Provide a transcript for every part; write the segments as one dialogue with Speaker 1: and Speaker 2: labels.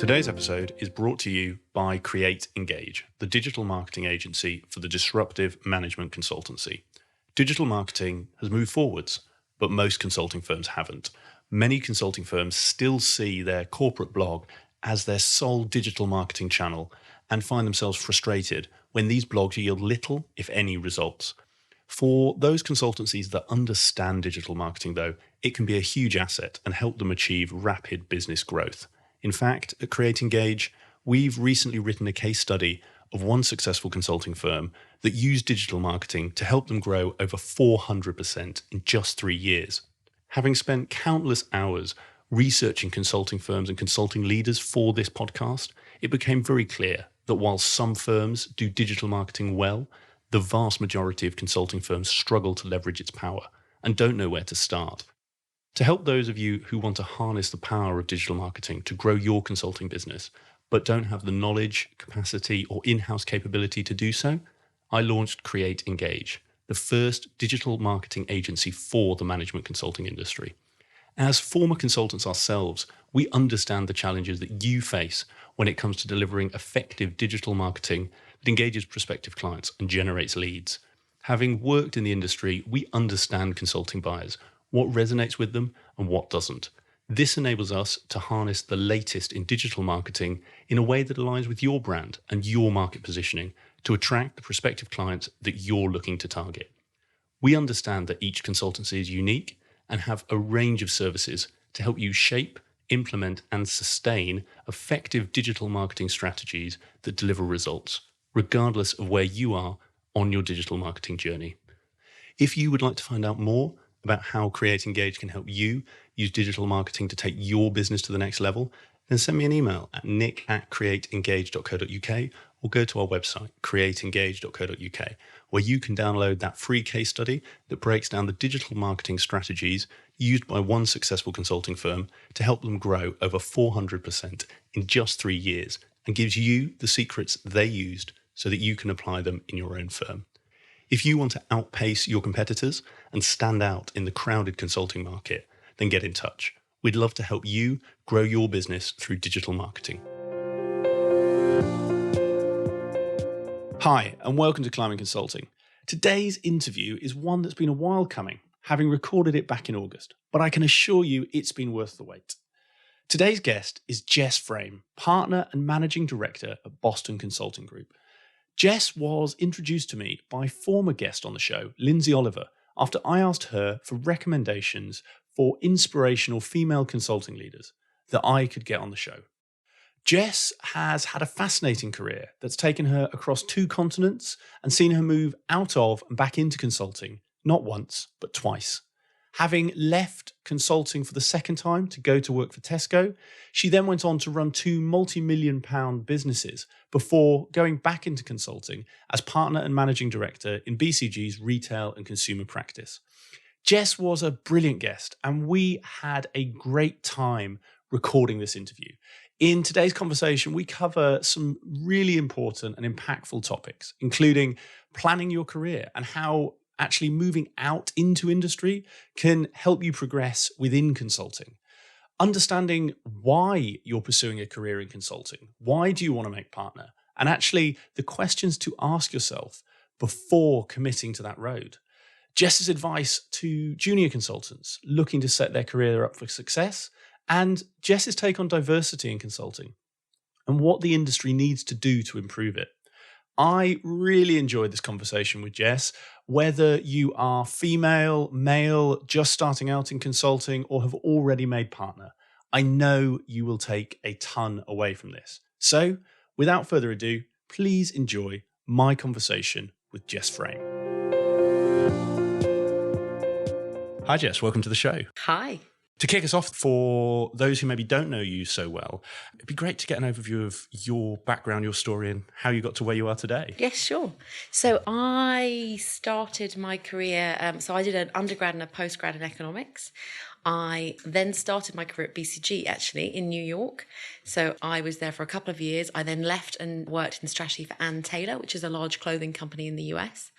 Speaker 1: Today's episode is brought to you by Create Engage, the digital marketing agency for the disruptive management consultancy. Digital marketing has moved forwards, but most consulting firms haven't. Many consulting firms still see their corporate blog as their sole digital marketing channel and find themselves frustrated when these blogs yield little, if any, results. For those consultancies that understand digital marketing, though, it can be a huge asset and help them achieve rapid business growth. In fact, at Create Engage, we've recently written a case study of one successful consulting firm that used digital marketing to help them grow over 400% in just 3 years. Having spent countless hours researching consulting firms and consulting leaders for this podcast, it became very clear that while some firms do digital marketing well, the vast majority of consulting firms struggle to leverage its power and don't know where to start. To help those of you who want to harness the power of digital marketing to grow your consulting business, but don't have the knowledge, capacity, or in-house capability to do so, I launched Create Engage, the first digital marketing agency for the management consulting industry. As former consultants ourselves, we understand the challenges that you face when it comes to delivering effective digital marketing that engages prospective clients and generates leads. Having worked in the industry, we understand consulting buyers, what resonates with them and what doesn't. This enables us to harness the latest in digital marketing in a way that aligns with your brand and your market positioning to attract the prospective clients that you're looking to target. We understand that each consultancy is unique and have a range of services to help you shape, implement, and sustain effective digital marketing strategies that deliver results, regardless of where you are on your digital marketing journey. If you would like to find out more about how Create Engage can help you use digital marketing to take your business to the next level, then send me an email at nick@createengage.co.uk or go to our website, createengage.co.uk, where you can download that free case study that breaks down the digital marketing strategies used by one successful consulting firm to help them grow over 400% in just 3 years and gives you the secrets they used so that you can apply them in your own firm. If you want to outpace your competitors and stand out in the crowded consulting market, then get in touch. We'd love to help you grow your business through digital marketing. Hi, and welcome to Climbing Consulting. Today's interview is one that's been a while coming, having recorded it back in August, but I can assure you it's been worth the wait. Today's guest is Jess Frame, partner and managing director at Boston Consulting Group. Jess was introduced to me by former guest on the show, Lyndsey Oliver, after I asked her for recommendations for inspirational female consulting leaders that I could get on the show. Jess has had a fascinating career that's taken her across 2 continents and seen her move out of and back into consulting, not once, but twice. Having left consulting for the second time to go to work for Tesco, she then went on to run 2 multi-million-pound businesses before going back into consulting as partner and managing director in BCG's retail and consumer practice. Jess was a brilliant guest, and we had a great time recording this interview. In today's conversation, we cover some really important and impactful topics, including planning your career and how actually moving out into industry can help you progress within consulting. Understanding why you're pursuing a career in consulting. Why do you want to make partner? And actually the questions to ask yourself before committing to that road. Jess's advice to junior consultants looking to set their career up for success, and Jess's take on diversity in consulting and what the industry needs to do to improve it. I really enjoyed this conversation with Jess. Whether you are female, male, just starting out in consulting, or have already made partner, I know you will take a ton away from this. So, without further ado, please enjoy my conversation with Jess Frame. Hi, Jess. Welcome to the show.
Speaker 2: Hi.
Speaker 1: To kick us off, for those who maybe don't know you so well, it'd be great to get an overview of your background, your story, and how you got to where you are today.
Speaker 2: Yes, sure. So I started my career, so I did an undergrad and a postgrad in economics. I then started my career at BCG, actually, in New York. So I was there for a couple of years. I then left and worked in strategy for Ann Taylor, which is a large clothing company in the US.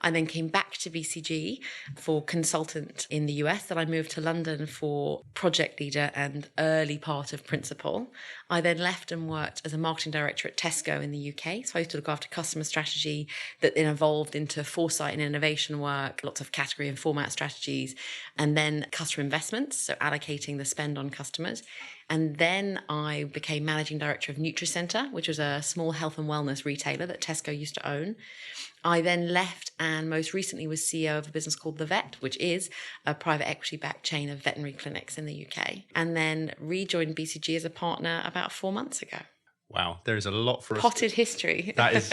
Speaker 2: I then came back to BCG for consultant in the US. Then I moved to London for project leader and early part of principal. I then left and worked as a marketing director at Tesco in the UK. So I used to look after customer strategy that then evolved into foresight and innovation work, lots of category and format strategies, and then customer investments, so allocating the spend on customers. And then I became managing director of NutriCenter, which was a small health and wellness retailer that Tesco used to own. I then left and most recently was CEO of a business called The Vet, which is a private equity-backed chain of veterinary clinics in the UK, and then rejoined BCG as a partner about 4 months ago.
Speaker 1: Wow, there is a lot for us.
Speaker 2: Potted history.
Speaker 1: That is,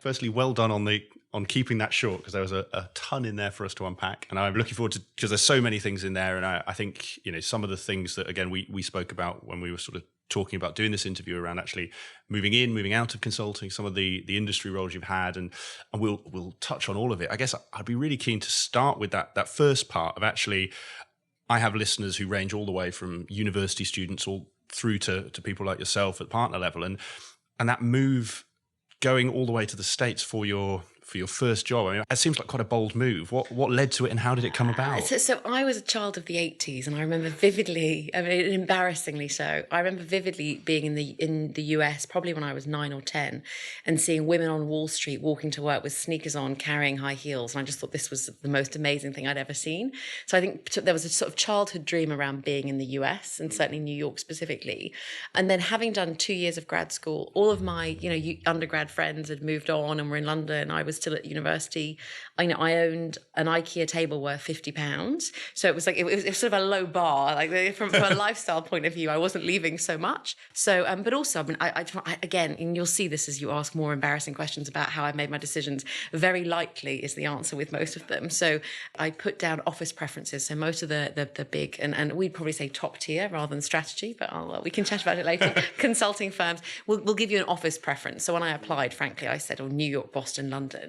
Speaker 1: firstly, well done on keeping that short, because there was a ton in there for us to unpack, and I'm looking forward to, because there's so many things in there, and I think some of the things that again we spoke about when we were sort of talking about doing this interview around actually moving out of consulting, some of the industry roles you've had, and we'll touch on all of it. I guess I'd be really keen to start with that first part of actually, I have listeners who range all the way from university students all through to people like yourself at partner level, and that move going all the way to the States for your first job. I mean, it seems like quite a bold move. What led to it, and how did it come about?
Speaker 2: So I was a child of the 80s, and I remember vividly, I mean, embarrassingly so, I remember vividly being in the US, probably when I was 9 or 10, and seeing women on Wall Street walking to work with sneakers on, carrying high heels. And I just thought this was the most amazing thing I'd ever seen. So I think there was a sort of childhood dream around being in the US, and certainly New York specifically. And then having done 2 years of grad school, all of my, undergrad friends had moved on and were in London. I was still at university. I owned an IKEA table worth £50. So it was like, it was sort of a low bar, like from a lifestyle point of view, I wasn't leaving so much. So, but also, I mean, I again, and you'll see this as you ask more embarrassing questions about how I made my decisions, very likely is the answer with most of them. So I put down office preferences. So most of the big, and we'd probably say top tier rather than strategy, but we can chat about it later. Consulting firms will give you an office preference. So when I applied, frankly, I said, New York, Boston, London.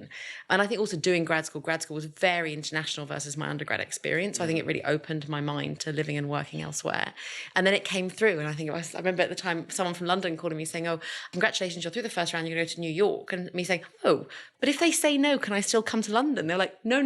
Speaker 2: And I think also doing grad school was very international versus my undergrad experience. So I think it really opened my mind to living and working elsewhere. And then it came through. And I think I remember at the time, someone from London calling me saying, oh, congratulations, you're through the first round, you're going to go to New York. And me saying, oh, but if they say no, can I still come to London? They're like, no,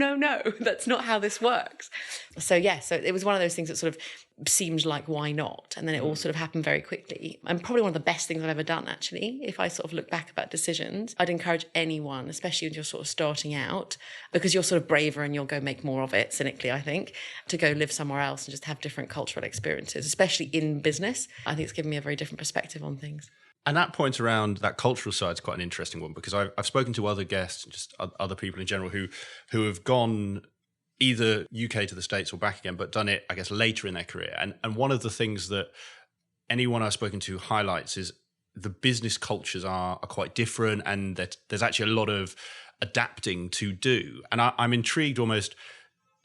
Speaker 2: that's not how this works. So yeah, so it was one of those things that sort of seemed like, why not? And then it all sort of happened very quickly. And probably one of the best things I've ever done, actually, if I sort of look back about decisions. I'd encourage anyone, especially when you're sort of starting out, because you're sort of braver and you'll go make more of it, cynically, I think, to go live somewhere else and just have different cultural experiences, especially in business. I think it's given me a very different perspective on things.
Speaker 1: And that point around that cultural side is quite an interesting one, because I've spoken to other guests, just other people in general, who have gone either UK to the States or back again, but done it, I guess, later in their career. And one of the things that anyone I've spoken to highlights is the business cultures are quite different, and that there's actually a lot of adapting to do. And I'm intrigued, almost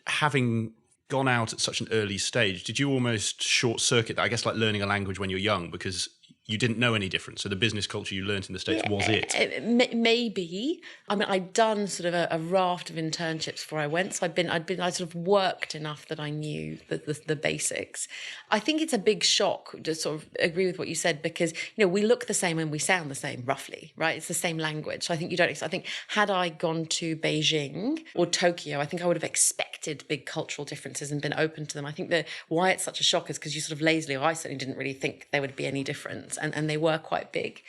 Speaker 1: having gone out at such an early stage, did you almost short circuit that? I guess like learning a language when you're young, because you didn't know any different. So the business culture you learned in the States was it?
Speaker 2: Maybe. I mean, I'd done sort of a raft of internships before I went. So I sort of worked enough that I knew the basics. I think it's a big shock to sort of agree with what you said, because, we look the same and we sound the same, roughly, right? It's the same language. So I think I think had I gone to Beijing or Tokyo, I think I would have expected big cultural differences and been open to them. I think that why it's such a shock is because you sort of lazily, or I certainly didn't really think there would be any difference. And they were quite big.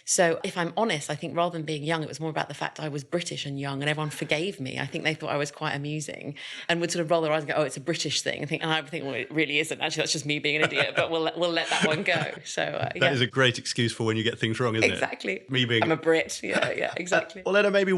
Speaker 2: So if I'm honest, I think rather than being young, it was more about the fact I was British and young, and everyone forgave me. I think they thought I was quite amusing and would sort of roll their eyes and go, oh, it's a British thing. And I would think, well, it really isn't. Actually, that's just me being an idiot, but we'll let that one go. So
Speaker 1: that is a great excuse for when you get things wrong, isn't it?
Speaker 2: Exactly.
Speaker 1: Me being...
Speaker 2: I'm a Brit. Yeah, exactly.
Speaker 1: Well, Lena, maybe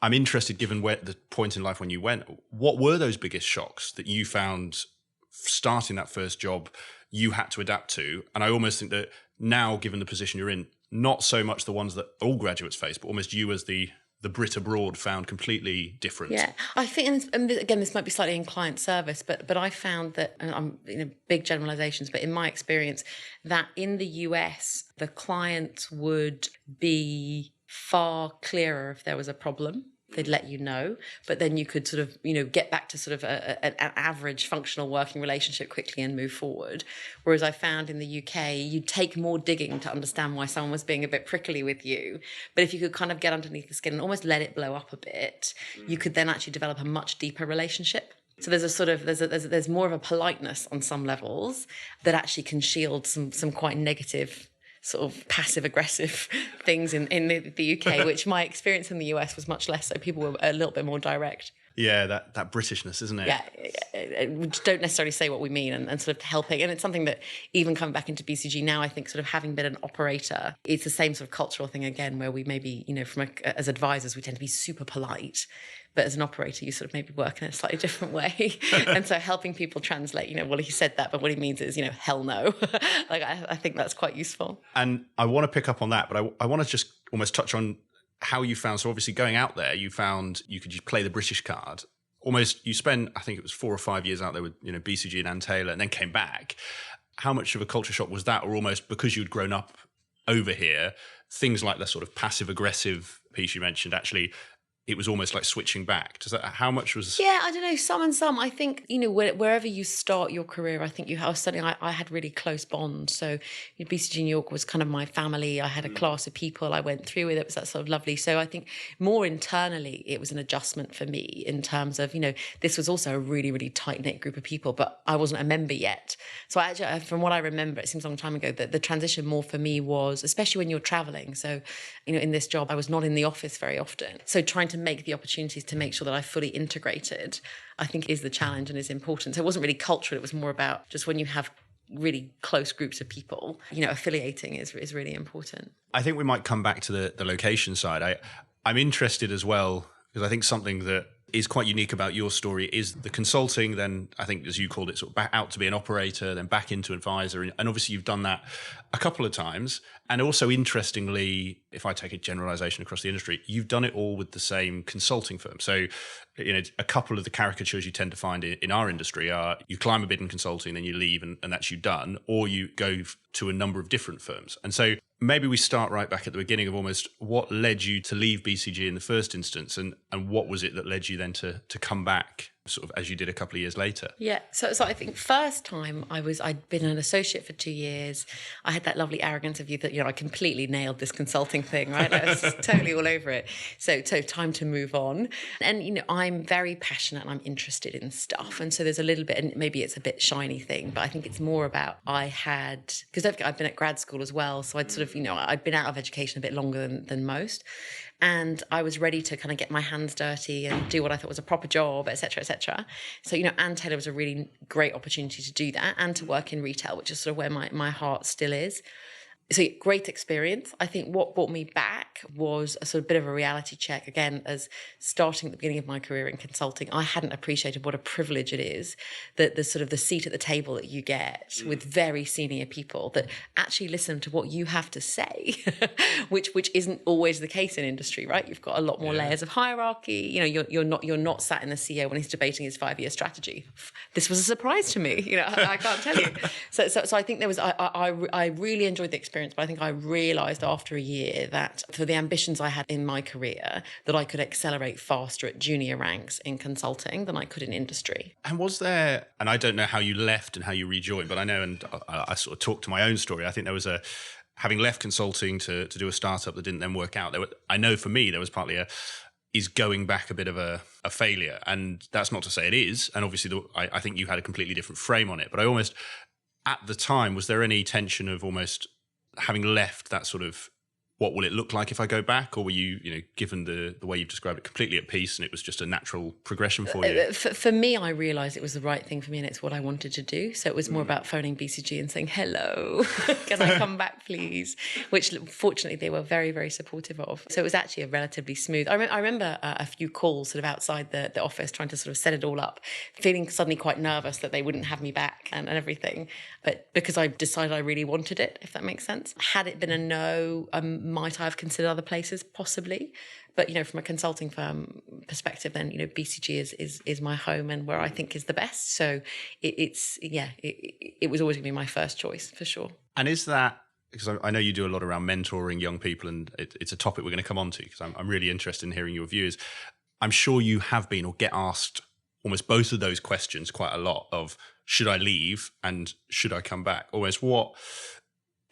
Speaker 1: I'm interested, given the point in life when you went, what were those biggest shocks that you found starting that first job you had to adapt to? And I almost think that now, given the position you're in, not so much the ones that all graduates face, but almost you as the Brit abroad found completely different. Yeah,
Speaker 2: I think, and again, this might be slightly in client service, but I found that, and I'm big generalizations, but in my experience, that in the US, the clients would be far clearer if there was a problem. they'd let you know, but then you could sort of, get back to sort of an average functional working relationship quickly and move forward. Whereas I found in the UK, you'd take more digging to understand why someone was being a bit prickly with you. But if you could kind of get underneath the skin and almost let it blow up a bit, you could then actually develop a much deeper relationship. So there's a sort of there's more of a politeness on some levels that actually can shield some quite negative sort of passive aggressive things in the UK, which my experience in the US was much less so. People were a little bit more direct.
Speaker 1: Yeah, that Britishness, isn't it?
Speaker 2: Yeah, we don't necessarily say what we mean and sort of helping. And it's something that even coming back into BCG now, I think sort of having been an operator, it's the same sort of cultural thing again, where we maybe, as advisors, we tend to be super polite. But as an operator, you sort of maybe work in a slightly different way. And so helping people translate, well, he said that, but what he means is, hell no. Like, I think that's quite useful.
Speaker 1: And I want to pick up on that, but I want to just almost touch on how you found, so obviously going out there, you found you could just play the British card. Almost, you spent, I think it was 4 or 5 years out there with, BCG and Ann Taylor, and then came back. How much of a culture shock was that? Or almost because you'd grown up over here, things like the sort of passive aggressive piece you mentioned, actually, it was almost like switching back. How much was...
Speaker 2: Yeah, I don't know, some and some. I think, wherever you start your career, I think I had really close bonds. So BCG New York was kind of my family. I had a class of people I went through with. It was that sort of lovely. So I think more internally, it was an adjustment for me in terms of, this was also a really, really tight-knit group of people, but I wasn't a member yet. So actually, from what I remember, it seems a long time ago, that the transition more for me was, especially when you're traveling. So, in this job, I was not in the office very often. So trying to make the opportunities to make sure that I fully integrated, I think is the challenge and is important. So it wasn't really cultural, it was more about just when you have really close groups of people, affiliating is really important.
Speaker 1: I think we might come back to the location side. I'm interested as well, because I think something that is quite unique about your story is the consulting, then I think, as you called it, sort of back out to be an operator, then back into advisor. And obviously you've done that a couple of times. And also, interestingly, if I take a generalization across the industry, you've done it all with the same consulting firm. So, a couple of the caricatures you tend to find in our industry are you climb a bid in consulting, then you leave and that's you done, or you go to a number of different firms. And so maybe we start right back at the beginning of almost what led you to leave BCG in the first instance, and what was it that led you then to come back sort of as you did a couple of years later?
Speaker 2: Yeah, so I think first time I'd been an associate for 2 years. I had that lovely arrogance of you that, I completely nailed this consulting thing, right? I was just totally all over it. So time to move on. And, I'm very passionate and I'm interested in stuff. And so there's a little bit, and maybe it's a bit shiny thing, but I think it's more about because I've been at grad school as well. So I'd sort of, I'd been out of education a bit longer than most. And I was ready to kind of get my hands dirty and do what I thought was a proper job, et cetera, et cetera. So, Ann Taylor was a really great opportunity to do that and to work in retail, which is sort of where my heart still is. So great experience. I think what brought me back was a sort of bit of a reality check. Again, as starting at the beginning of my career in consulting, I hadn't appreciated what a privilege it is that the sort of the seat at the table that you get with very senior people that actually listen to what you have to say, which isn't always the case in industry, right? You've got a lot more layers of hierarchy. You're not sat in the CEO when he's debating his 5-year strategy. This was a surprise to me. I can't tell you. So I think there was I really enjoyed the experience. But I think I realised after a year that for the ambitions I had in my career, that I could accelerate faster at junior ranks in consulting than I could in industry.
Speaker 1: And was there, and I don't know how you left and how you rejoined, but I know, and I sort of talked to my own story, I think there was having left consulting to do a startup that didn't then work out. I know for me, there was partly is going back a bit of a failure. And that's not to say it is. And obviously, I think you had a completely different frame on it. But I almost, at the time, was there any tension of almost having left that sort of, what will it look like if I go back? Or were you, given the way you've described it, completely at peace and it was just a natural progression for you?
Speaker 2: For me, I realised it was the right thing for me and it's what I wanted to do. So it was more about phoning BCG and saying, hello, can I come back, please? Which fortunately they were very, very supportive of. So it was actually a relatively smooth. I remember a few calls sort of outside the office trying to sort of set it all up, feeling suddenly quite nervous that they wouldn't have me back and everything. But because I decided I really wanted it, if that makes sense. Had it been a no, might I have considered other places? Possibly. But, from a consulting firm perspective, then, BCG is my home and where I think is the best. So it was always going to be my first choice for sure.
Speaker 1: And is that, because I know you do a lot around mentoring young people and it's a topic we're going to come on to because I'm really interested in hearing your views. I'm sure you have been or get asked almost both of those questions quite a lot of should I leave and should I come back? Almost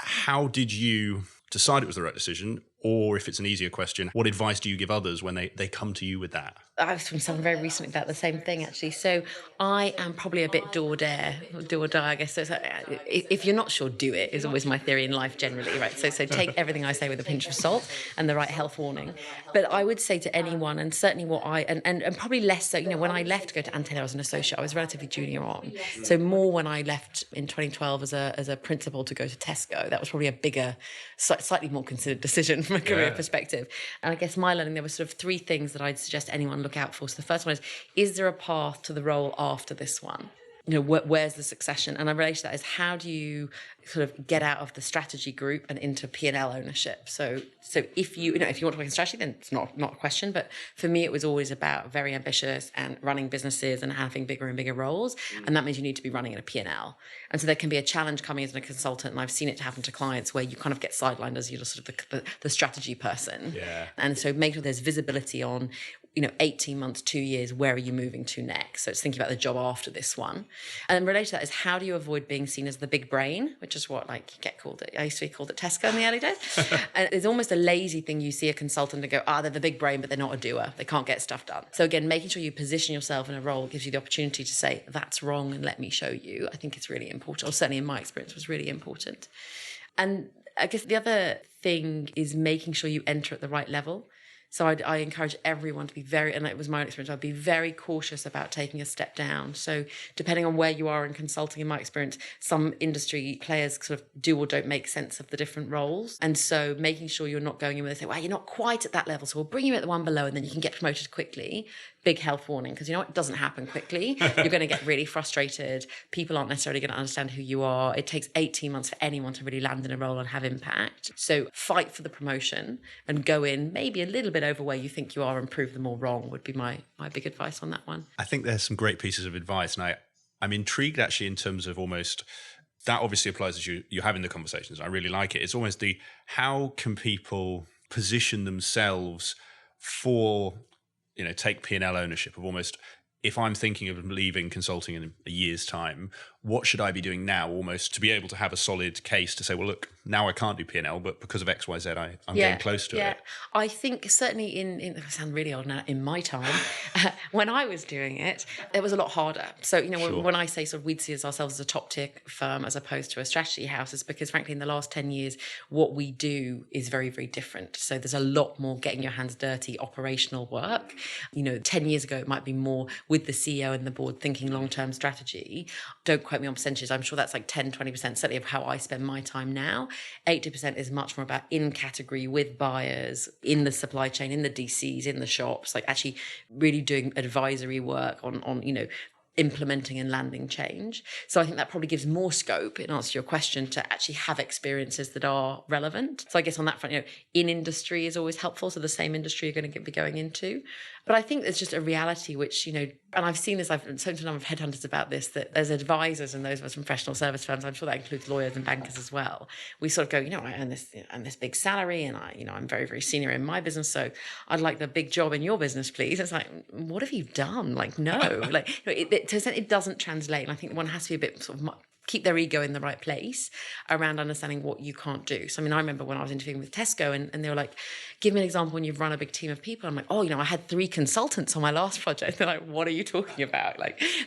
Speaker 1: how did you decide it was the right decision? Or if it's an easier question, what advice do you give others when they come to you with that?
Speaker 2: I was from someone very recently about the same thing, actually. So I am probably a bit do or die, I guess. So it's like, if you're not sure, do it, is always my theory in life generally, right? So take everything I say with a pinch of salt and the right health warning. But I would say to anyone, and certainly and probably less so, when I left to go to Antenna, I was an associate, I was relatively junior on. So more when I left in 2012 as a principal to go to Tesco, that was probably a bigger, slightly more considered decision from a career perspective. And I guess my learning, there were sort of three things that I'd suggest anyone look out for. So the first one is there a path to the role after this one? Where's the succession? And I relate to that is how do you sort of get out of the strategy group and into P&L ownership? So if you want to work in strategy, then it's not a question. But for me, it was always about very ambitious and running businesses and having bigger and bigger roles. And that means you need to be running in a P&L. And so there can be a challenge coming as a consultant. And I've seen it happen to clients where you kind of get sidelined as you're sort of the strategy person.
Speaker 1: Yeah.
Speaker 2: And so make sure there's visibility on 18 months, 2 years, where are you moving to next? So it's thinking about the job after this one. And related to that is how do you avoid being seen as the big brain, which is what you get called it. I used to be called at Tesco in the early days. And it's almost a lazy thing. You see a consultant and go, they're the big brain, but they're not a doer. They can't get stuff done. So again, making sure you position yourself in a role gives you the opportunity to say, that's wrong and let me show you. I think it's really important, or certainly in my experience was really important. And I guess the other thing is making sure you enter at the right level. So I encourage everyone to be and it was my own experience, I'd be very cautious about taking a step down. So depending on where you are in consulting, in my experience, some industry players sort of do or don't make sense of the different roles. And so making sure you're not going in where they say, well, you're not quite at that level, so we'll bring you at the one below and then you can get promoted quickly. Big health warning, because it doesn't happen quickly. You're going to get really frustrated. People aren't necessarily going to understand who you are. It takes 18 months for anyone to really land in a role and have impact. So fight for the promotion and go in maybe a little bit over where you think you are and prove them all wrong would be my big advice on that one.
Speaker 1: I think there's some great pieces of advice. And I'm intrigued actually in terms of almost, that obviously applies as you're having the conversations. I really like it. It's almost how can people position themselves for, take P&L ownership of almost, if I'm thinking of leaving consulting in a year's time, what should I be doing now almost to be able to have a solid case to say, well, look, now I can't do P&L, but because of X, Y, Z, I'm getting close to it.
Speaker 2: I think certainly I sound really old now, in my time, when I was doing it, it was a lot harder. So, when I say sort of we'd see ourselves as a top tier firm as opposed to a strategy house, is because frankly, in the last 10 years, what we do is very, very different. So there's a lot more getting your hands dirty, operational work. 10 years ago, it might be more with the CEO and the board thinking long-term strategy. Don't quote me on percentages. I'm sure that's like 10, 20%, certainly of how I spend my time now. 80% is much more about in category with buyers, in the supply chain, in the DCs, in the shops, actually really doing advisory work on implementing and landing change. So I think that probably gives more scope, in answer to your question, to actually have experiences that are relevant. So I guess on that front, in industry is always helpful. So the same industry you're going to be going into. But I think there's just a reality which, and I've seen this, I've spoken to a number of headhunters about this, that as advisors and those of us from professional service firms, I'm sure that includes lawyers and bankers as well. We sort of go, I earn this big salary and I'm very, very senior in my business. So I'd like the big job in your business, please. It's like, what have you done? No, it doesn't translate. And I think one has to be a bit sort of keep their ego in the right place around understanding what you can't do. So, I remember when I was interviewing with Tesco and they were like, give me an example when you've run a big team of people. I'm like, I had 3 consultants on my last project. They're like, what are you talking about?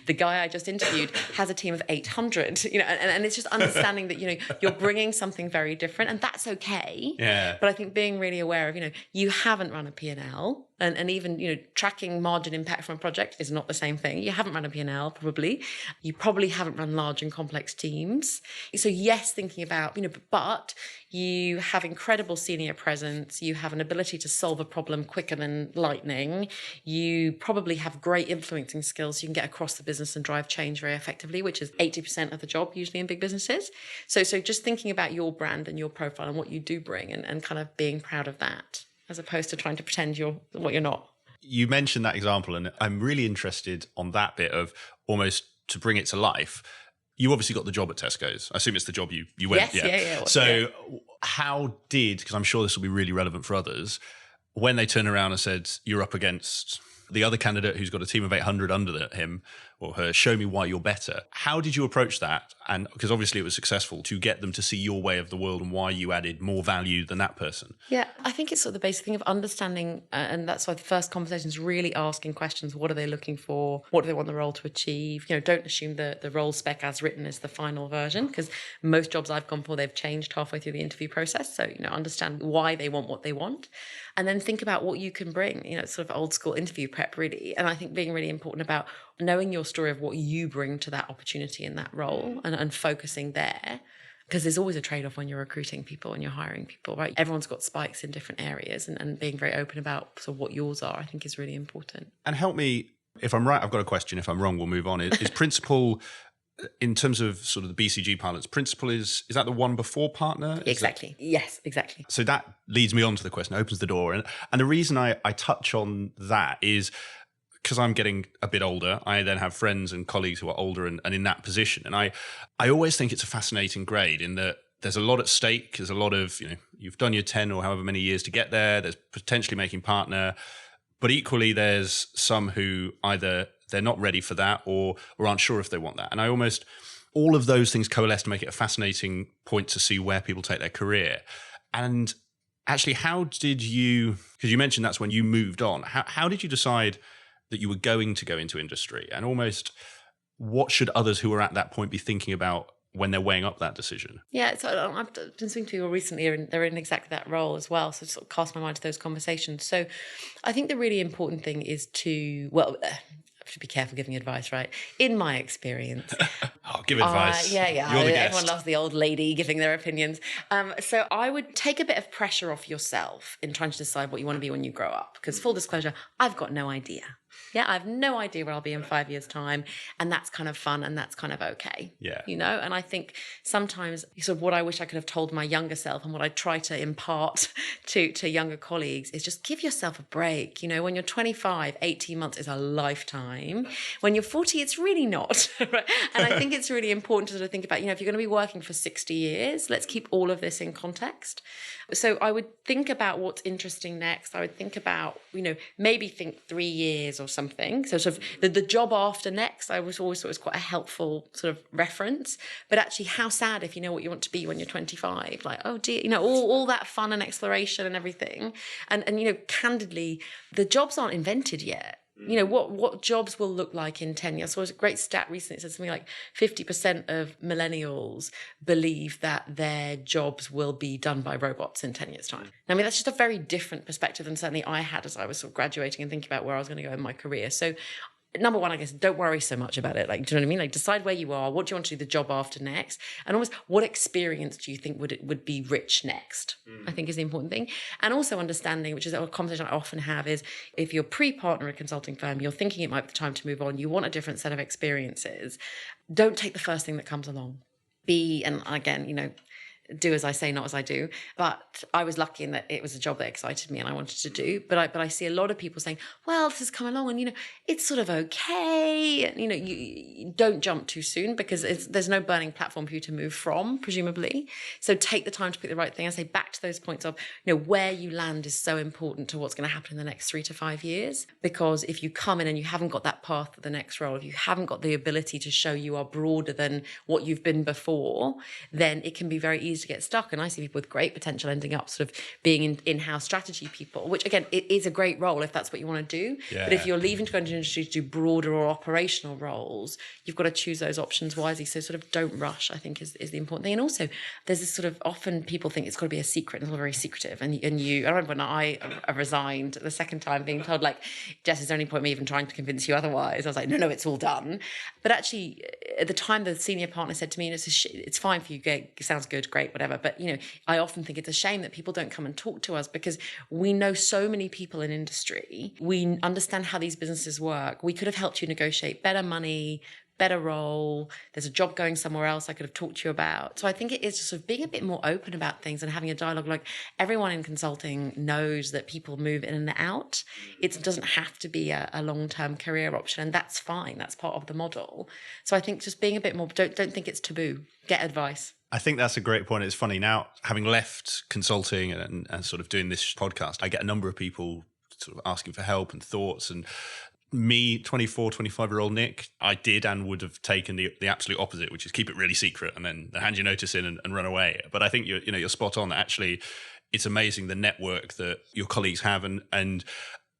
Speaker 2: The guy I just interviewed has a team of 800, and it's just understanding that, you're bringing something very different and that's okay.
Speaker 1: Yeah.
Speaker 2: But I think being really aware of, you haven't run a P&L. And even, tracking margin impact from a project is not the same thing. You haven't run a P&L, probably. You probably haven't run large and complex teams. So yes, thinking about, but you have incredible senior presence. You have an ability to solve a problem quicker than lightning. You probably have great influencing skills. You can get across the business and drive change very effectively, which is 80% of the job usually in big businesses. So just thinking about your brand and your profile and what you do bring and kind of being proud of that, as opposed to trying to pretend you're what you're not.
Speaker 1: You mentioned that example, and I'm really interested on that bit of almost to bring it to life. You obviously got the job at Tesco's. I assume it's the job you went.
Speaker 2: Yes, yeah.
Speaker 1: So how because I'm sure this will be really relevant for others, when they turn around and said, you're up against the other candidate who's got a team of 800 under him or her, show me why you're better. How did you approach that? And because obviously it was successful, to get them to see your way of the world and why you added more value than that person.
Speaker 2: Yeah, I think it's sort of the basic thing of understanding, and that's why the first conversation is really asking questions. What are they looking for? What do they want the role to achieve? Don't assume the role spec as written is the final version, because most jobs I've gone for, they've changed halfway through the interview process. So, understand why they want what they want, and then think about what you can bring. It's sort of old school interview prep, really. And I think being really important about knowing your story of what you bring to that opportunity in that role and focusing there. Because there's always a trade-off when you're recruiting people and you're hiring people, right? Everyone's got spikes in different areas, and being very open about sort of what yours are, I think, is really important.
Speaker 1: And help me, if I'm right, I've got a question. If I'm wrong, we'll move on. Is principal, in terms of sort of the BCG pilots, principal is that the one before partner?
Speaker 2: Exactly. Yes, exactly.
Speaker 1: So that leads me on to the question, opens the door. And the reason I touch on that is because I'm getting a bit older. I then have friends and colleagues who are older and in that position. And I always think it's a fascinating grade in that there's a lot at stake. There's a lot of, you've done your 10 or however many years to get there. There's potentially making partner. But equally, there's some who either they're not ready for that or aren't sure if they want that. And all of those things coalesce to make it a fascinating point to see where people take their career. And actually, how did you, because you mentioned that's when you moved on, how did you decide that you were going to go into industry? And almost what should others who are at that point be thinking about when they're weighing up that decision?
Speaker 2: Yeah, so I've been speaking to people recently, and they're in exactly that role as well. So sort of cast my mind to those conversations. So I think the really important thing is to, I have to be careful giving advice, right? In my experience.
Speaker 1: I'll give advice.
Speaker 2: Yeah.
Speaker 1: You're the guest.
Speaker 2: Everyone loves the old lady giving their opinions. So I would take a bit of pressure off yourself in trying to decide what you want to be when you grow up. Because full disclosure, I've got no idea. Yeah, I have no idea where I'll be in 5 years' time. And that's kind of fun and that's kind of okay.
Speaker 1: Yeah.
Speaker 2: And I think sometimes sort of what I wish I could have told my younger self and what I try to impart to younger colleagues is just give yourself a break. When you're 25, 18 months is a lifetime. When you're 40, it's really not. Right? And I think it's really important to sort of think about, if you're going to be working for 60 years, let's keep all of this in context. So I would think about what's interesting next. I would think about, maybe think 3 years or something. So sort of the job after next, I was always thought was quite a helpful sort of reference. But actually, how sad if you know what you want to be when you're 25. Like, oh dear, all that fun and exploration and everything. And candidly, the jobs aren't invented yet. What jobs will look like in 10 years. So it was a great stat recently. It said something like 50% of millennials believe that their jobs will be done by robots in 10 years' time. I mean, that's just a very different perspective than certainly I had as I was sort of graduating and thinking about where I was going to go in my career. So number one, I guess, don't worry so much about it. Like, do you know what I mean? Like, decide where you are. What do you want to do the job after next? And almost what experience do you think would be rich next? I think is the important thing. And also understanding, which is a conversation I often have, is if you're pre-partner at a consulting firm, you're thinking it might be the time to move on, you want a different set of experiences, don't take the first thing that comes along. And again, do as I say, not as I do. But I was lucky in that it was a job that excited me and I wanted to do. But I see a lot of people saying, well, this has come along and, it's sort of okay. And, you don't jump too soon because there's no burning platform for you to move from, presumably. So take the time to pick the right thing. I say back to those points of, where you land is so important to what's going to happen in the next 3 to 5 years. Because if you come in and you haven't got that path to the next role, if you haven't got the ability to show you are broader than what you've been before, then it can be very easy to get stuck. And I see people with great potential ending up sort of being in-house strategy people, which again, it is a great role if that's what you want to do. Yeah. But if you're leaving to go into industry to do broader or operational roles, you've got to choose those options wisely. So sort of don't rush, I think is the important thing. And also there's this sort of, often people think it's got to be a secret and it's all very secretive. And I remember when I resigned the second time being told like, Jess, there's only point me even trying to convince you otherwise. I was like, no, it's all done. But actually at the time the senior partner said to me, it's fine for you, it sounds good, great, whatever. But, I often think it's a shame that people don't come and talk to us because we know so many people in industry. We understand how these businesses work. We could have helped you negotiate better money, better role. There's a job going somewhere else I could have talked to you about. So I think it is just sort of being a bit more open about things and having a dialogue. Like everyone in consulting knows that people move in and out. It doesn't have to be a long-term career option, and that's fine. That's part of the model. So I think just being a bit more, don't think it's taboo. Get advice.
Speaker 1: I think that's a great point. It's funny now, having left consulting and sort of doing this podcast, I get a number of people sort of asking for help and thoughts. And me, 24, 25-year-old Nick, I did and would have taken the absolute opposite, which is keep it really secret and then hand your notice in and run away. But I think you're spot on. Actually, it's amazing the network that your colleagues have. And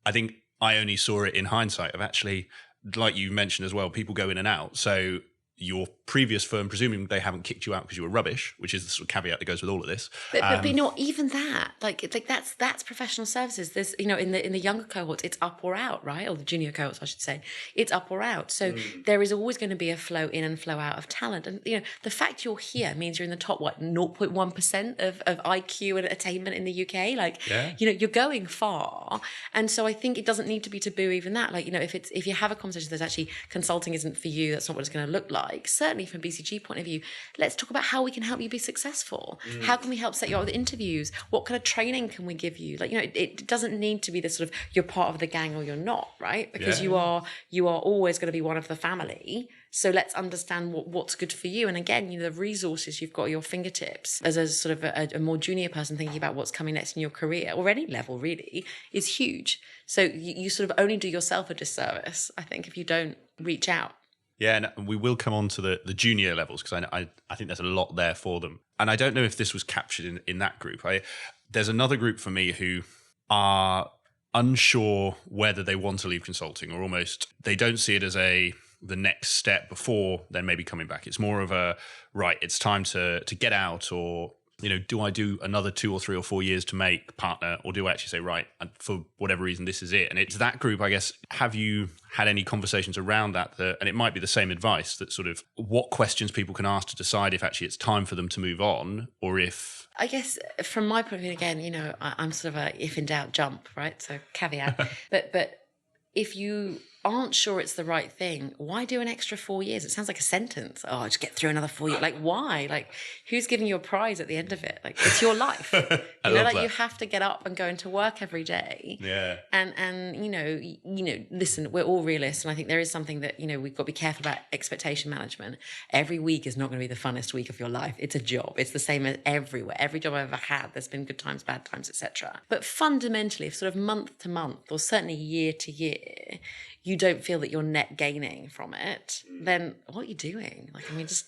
Speaker 1: I think I only saw it in hindsight of actually, like you mentioned as well, people go in and out. So your previous firm, presuming they haven't kicked you out because you were rubbish, which is the sort of caveat that goes with all of this.
Speaker 2: But not even that. Like that's professional services. There's in the younger cohorts, it's up or out, right? Or the junior cohorts, I should say, it's up or out. So there is always going to be a flow in and flow out of talent. And the fact you're here means you're in the top 0.1% of IQ and attainment in the UK. You're going far. And so I think it doesn't need to be taboo even that. If you have a conversation that's actually consulting isn't for you, that's not what it's going to look like. Certainly from a BCG point of view, let's talk about how we can help you be successful. How can we help set you up with interviews? What kind of training can we give you? It doesn't need to be this sort of you're part of the gang or you're not, right? Because you are always going to be one of the family. So let's understand what's good for you. And again, the resources you've got at your fingertips as a sort of a more junior person thinking about what's coming next in your career or any level really is huge. So you sort of only do yourself a disservice, I think, if you don't reach out.
Speaker 1: Yeah, and we will come on to the junior levels because I think there's a lot there for them. And I don't know if this was captured in that group. There's another group for me who are unsure whether they want to leave consulting or almost they don't see it as the next step before then maybe coming back. It's more of right, it's time to get out or do I do another 2 or 3 or 4 years to make partner, or do I actually say, right, and for whatever reason, this is it? And it's that group, I guess. Have you had any conversations around that? And it might be the same advice that sort of what questions people can ask to decide if actually it's time for them to move on, or if...
Speaker 2: I guess from my point of view, again, I'm sort of a if in doubt, jump, right? So caveat. but if you aren't sure it's the right thing, why do an extra 4 years? It sounds like a sentence. Oh, just get through another 4 years. Why? Who's giving you a prize at the end of it? It's your life. You have to get up and go into work every day.
Speaker 1: Yeah.
Speaker 2: And listen, we're all realists, and I think there is something that we've got to be careful about expectation management. Every week is not going to be the funnest week of your life. It's a job. It's the same as everywhere. Every job I've ever had, there's been good times, bad times, etc. But fundamentally, if sort of month to month, or certainly year to year, you don't feel that you're net gaining from it, then what are you doing? Just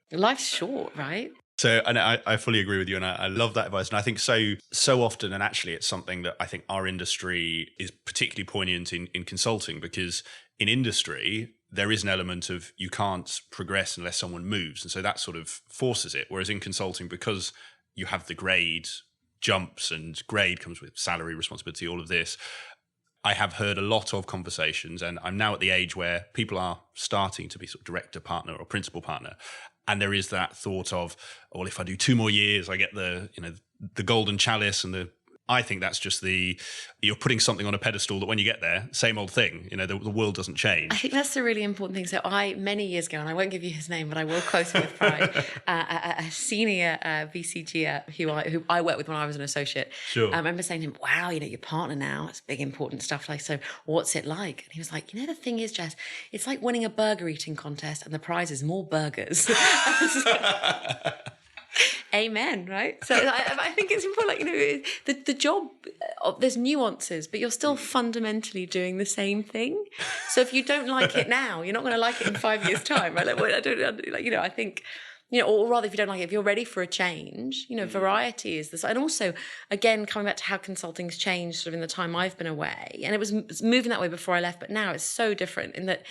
Speaker 2: life's short, right?
Speaker 1: So, and I fully agree with you, and I love that advice. And I think so often, and actually it's something that I think our industry is particularly poignant in consulting, because in industry, there is an element of you can't progress unless someone moves. And so that sort of forces it. Whereas in consulting, because you have the grade jumps and grade comes with salary, responsibility, all of this, I have heard a lot of conversations, and I'm now at the age where people are starting to be sort of director partner or principal partner. And there is that thought of, well, if I do 2 more years, I get the golden chalice and I think that's just you're putting something on a pedestal that when you get there, same old thing, the world doesn't change.
Speaker 2: I think that's the really important thing. So many years ago, and I won't give you his name, but I will quote him with pride, a senior VCG who I worked with when I was an associate.
Speaker 1: Sure.
Speaker 2: I remember saying to him, wow, your partner now, it's big, important stuff. So what's it like? And he was like, the thing is, Jess, it's like winning a burger eating contest and the prize is more burgers. Amen, right? So I think it's important, the job, there's nuances, but you're still fundamentally doing the same thing. So if you don't like it now, you're not going to like it in 5 years' time, right? I think, or rather, if you don't like it, if you're ready for a change, variety is this. And also, again, coming back to how consulting's changed sort of in the time I've been away, and it's moving that way before I left, but now it's so different in that,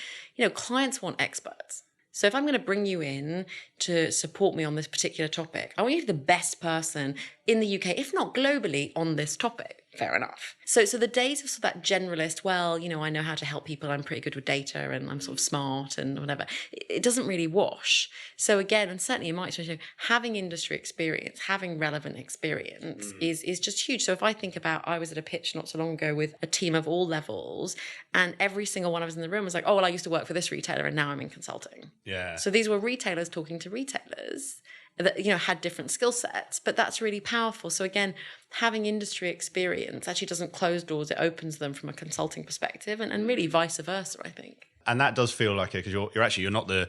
Speaker 2: clients want experts. So if I'm going to bring you in to support me on this particular topic, I want you to be the best person in the UK, if not globally, on this topic. Fair enough. So the days of sort of that generalist, I know how to help people, I'm pretty good with data and I'm sort of smart and whatever, it doesn't really wash. So again, and certainly in my experience, having industry experience, having relevant experience is just huge. So if I think about, I was at a pitch not so long ago with a team of all levels, and every single one of us in the room was like, oh, well, I used to work for this retailer and now I'm in consulting.
Speaker 1: Yeah.
Speaker 2: So these were retailers talking to retailers that had different skill sets, but that's really powerful. So again, having industry experience actually doesn't close doors, it opens them from a consulting perspective, and really vice versa, I think.
Speaker 1: And that does feel like it, because you're not the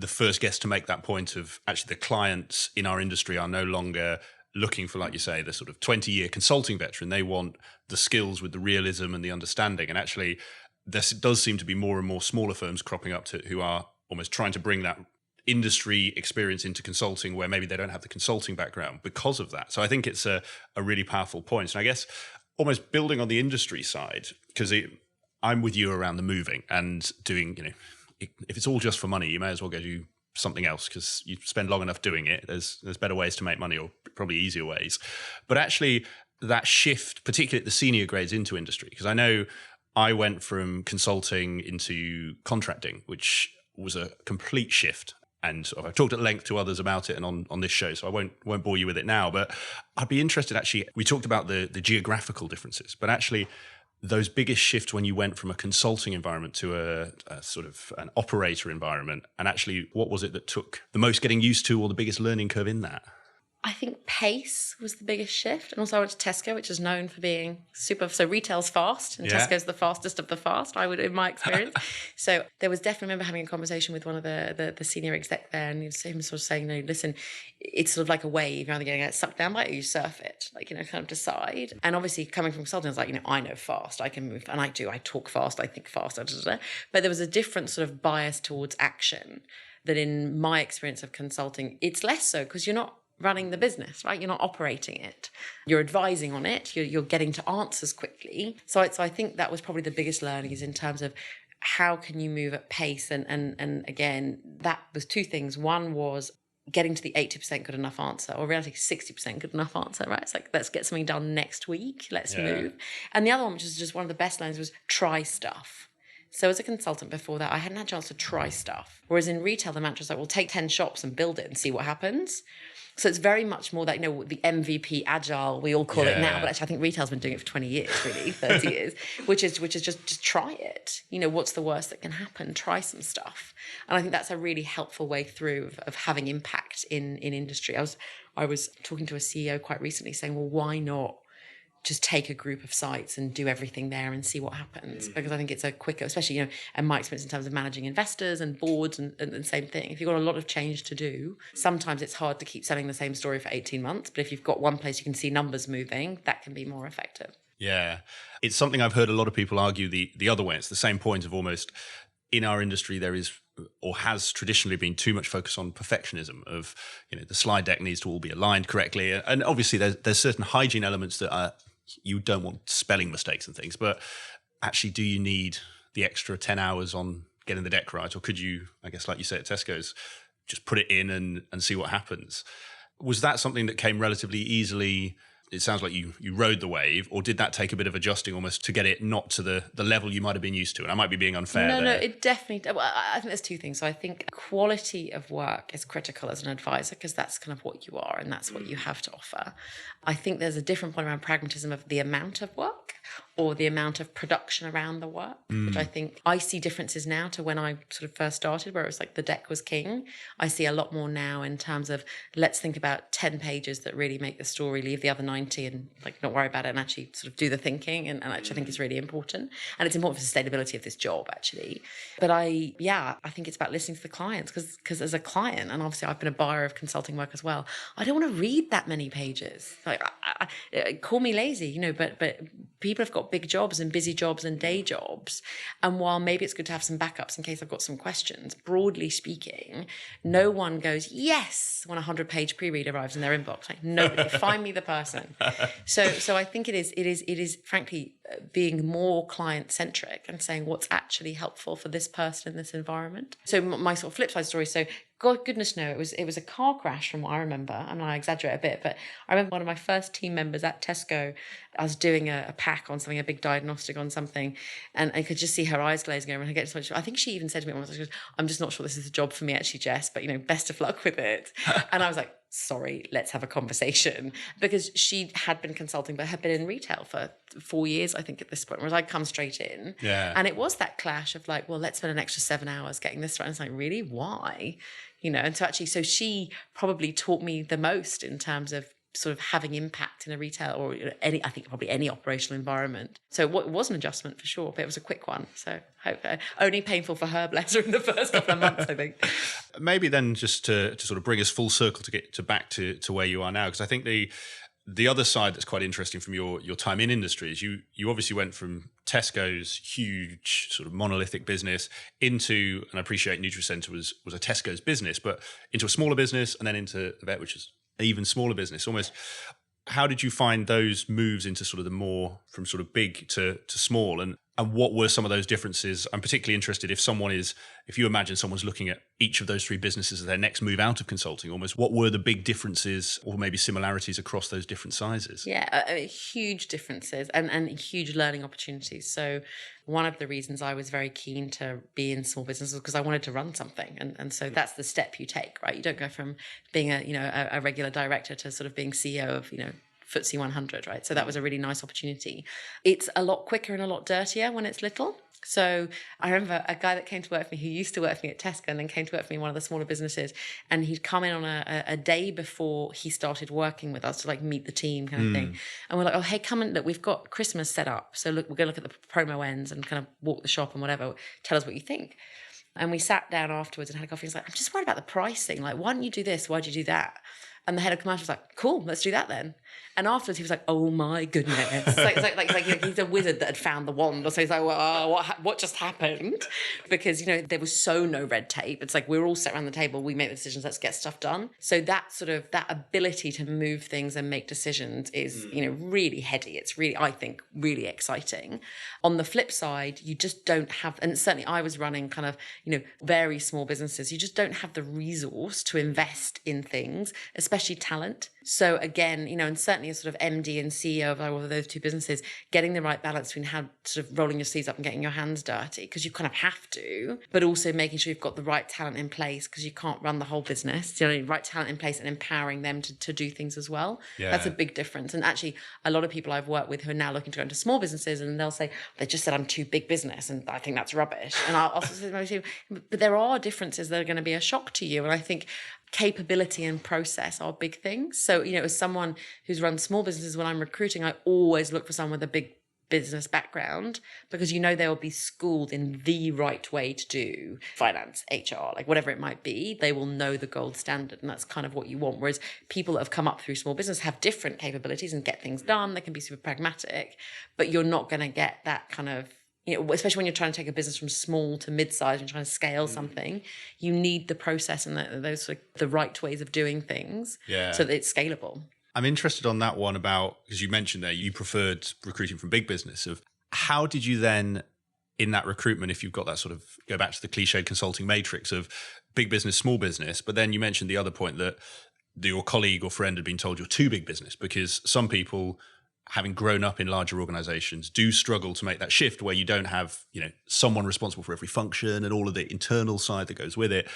Speaker 1: first guest to make that point of actually the clients in our industry are no longer looking for, like you say, the sort of 20-year consulting veteran. They want the skills with the realism and the understanding. And actually, there does seem to be more and more smaller firms cropping up who are almost trying to bring that industry experience into consulting, where maybe they don't have the consulting background because of that. So I think it's a really powerful point. And I guess almost building on the industry side, because I'm with you around the moving and doing, if it's all just for money, you may as well go do something else, because you spend long enough doing it. There's better ways to make money, or probably easier ways. But actually that shift, particularly at the senior grades, into industry, because I know I went from consulting into contracting, which was a complete shift. And I've talked at length to others about it and on this show, so I won't bore you with it now. But I'd be interested, actually, we talked about the geographical differences, but actually those biggest shifts when you went from a consulting environment to a sort of an operator environment, and actually what was it that took the most getting used to, or the biggest learning curve in that?
Speaker 2: I think pace was the biggest shift. And also I went to Tesco, which is known for being so retail's fast, and Tesco's the fastest of the fast, I would, in my experience. So there was definitely, I remember having a conversation with one of the senior exec there, and him sort of saying, no, listen, it's sort of like a wave. You're either going to get sucked down by it or you surf it, kind of decide. And obviously coming from consulting, I was like, I know fast, I can move, and I talk fast, I think fast, but there was a different sort of bias towards action that in my experience of consulting, it's less so, because you're not running the business, right? You're not operating it. You're advising on it. You're getting to answers quickly. So I think that was probably the biggest learning, is in terms of how can you move at pace. And again, that was two things. One was getting to the 80% good enough answer, or reality 60% good enough answer, right? It's like, let's get something done next week. Let's move. And the other one, which is just one of the best learnings, was try stuff. So as a consultant before that, I hadn't had a chance to try stuff. Whereas in retail, the mantra is like, well, take 10 shops and build it and see what happens. So it's very much more that, the MVP agile, we all call it now, but actually I think retail's been doing it for 20 years, really, 30 years, which is just try it. What's the worst that can happen? Try some stuff. And I think that's a really helpful way through of having impact in industry. I was talking to a CEO quite recently saying, well, why not just take a group of sites and do everything there and see what happens? Because I think it's a quicker, especially, and my experience in terms of managing investors and boards and the same thing. If you've got a lot of change to do, sometimes it's hard to keep selling the same story for 18 months. But if you've got one place you can see numbers moving, that can be more effective. Yeah.
Speaker 1: It's something I've heard a lot of people argue the other way. It's the same point of almost, in our industry, there is, or has traditionally been, too much focus on perfectionism of, the slide deck needs to all be aligned correctly. And obviously there's certain hygiene elements that are, you don't want spelling mistakes and things, but actually, do you need the extra 10 hours on getting the deck right? Or could you, I guess, like you say at Tesco's, just put it in and see what happens? Was that something that came relatively easily? It sounds like you rode the wave, or did that take a bit of adjusting almost to get it not to the level you might have been used to? And I might be being unfair there.
Speaker 2: No, it definitely, well, I think there's two things. So I think quality of work is critical as an advisor, because that's kind of what you are and that's what you have to offer. I think there's a different point around pragmatism of the amount of work or the amount of production around the work, which I think I see differences now to when I sort of first started, where it was like the deck was king. I see a lot more now in terms of, let's think about 10 pages that really make the story, leave the other 90 and not worry about it, and actually sort of do the thinking. And actually I think it's really important. And it's important for sustainability of this job, actually. But I think it's about listening to the clients, because as a client, and obviously I've been a buyer of consulting work as well, I don't want to read that many pages. Call me lazy, but people have got big jobs and busy jobs and day jobs. And while maybe it's good to have some backups in case I've got some questions, broadly speaking, no one goes, yes, when a 100-page pre-read arrives in their inbox. Nobody, find me the person. So I think it is frankly being more client-centric and saying what's actually helpful for this person in this environment. So my sort of flip side story, so God, goodness no, it was a car crash from what I remember, and I exaggerate a bit, but I remember one of my first team members at Tesco, I was doing a pack on something, a big diagnostic on something, and I could just see her eyes glazing over, and I think she even said to me once, I'm just not sure this is the job for me actually, Jess, but best of luck with it. And I was like, sorry, let's have a conversation, because she had been consulting but had been in retail for 4 years, I think, at this point, whereas I'd come straight in. And it was that clash of well, let's spend an extra 7 hours getting this right. And it's like, really? Why? And so she probably taught me the most in terms of sort of having impact in a retail or I think probably any operational environment. So it was an adjustment for sure, but it was a quick one. So only painful for her, bless her, in the first couple of months, I think.
Speaker 1: Maybe then just to sort of bring us full circle to get back to where you are now, because I think the other side that's quite interesting from your time in industry is you obviously went from Tesco's huge sort of monolithic business into, and I appreciate Nutricenter was a Tesco's business, but into a smaller business and then into the vet, which is an even smaller business. Almost, how did you find those moves into sort of the more from sort of big to small, and what were some of those differences? I'm particularly interested if you imagine someone's looking at each of those three businesses as their next move out of consulting, almost, what were the big differences or maybe similarities across those different sizes?
Speaker 2: Yeah, huge differences and huge learning opportunities. So one of the reasons I was very keen to be in small business was because I wanted to run something. And so that's the step you take, right? You don't go from being a regular director to sort of being CEO of, FTSE 100, right? So that was a really nice opportunity. It's a lot quicker and a lot dirtier when it's little. So I remember a guy that came to work for me who used to work for me at Tesco and then came to work for me in one of the smaller businesses, and he'd come in on a day before he started working with us to like meet the team kind of thing. And we're like, oh, hey, come and look, we've got Christmas set up. So look, we're going to look at the promo ends and kind of walk the shop and whatever. Tell us what you think. And we sat down afterwards and had a coffee. He's like, I'm just worried about the pricing. Like, why don't you do this? Why don't you do that? And the head of commercial was like, cool, let's do that then. And afterwards he was like, oh my goodness. Like he's a wizard that had found the wand. So he's like, well, what just happened? Because, there was so no red tape. It's like, we're all sat around the table, we make the decisions, let's get stuff done. So that ability to move things and make decisions is, really heady. It's really, I think, really exciting. On the flip side, you just don't have, and certainly I was running kind of, very small businesses. You just don't have the resource to invest in things, especially talent. So again, and certainly as sort of MD and CEO of all of those two businesses, getting the right balance between how sort of rolling your sleeves up and getting your hands dirty, because you kind of have to, but also making sure you've got the right talent in place, because you can't run the whole business. Right talent in place and empowering them to do things as well. Yeah. That's a big difference. And actually, a lot of people I've worked with who are now looking to go into small businesses, and they'll say, they just said I'm too big business, and I think that's rubbish. And I'll also say, but there are differences that are going to be a shock to you. And I think capability and process are big things. So, as someone who's run small businesses, when I'm recruiting, I always look for someone with a big business background, because they will be schooled in the right way to do finance, HR, like whatever it might be. They will know the gold standard, and that's kind of what you want. Whereas people that have come up through small business have different capabilities and get things done. They can be super pragmatic, but you're not going to get that kind of, especially when you're trying to take a business from small to mid-size and trying to scale something, you need the process and those the right ways of doing things, so that it's scalable.
Speaker 1: I'm interested on that one about, because you mentioned there, you preferred recruiting from big business. Of how did you then, in that recruitment, if you've got that sort of, go back to the cliched consulting matrix of big business, small business, but then you mentioned the other point that your colleague or friend had been told you're too big business, because some people, having grown up in larger organizations, do struggle to make that shift where you don't have, someone responsible for every function and all of the internal side that goes with it.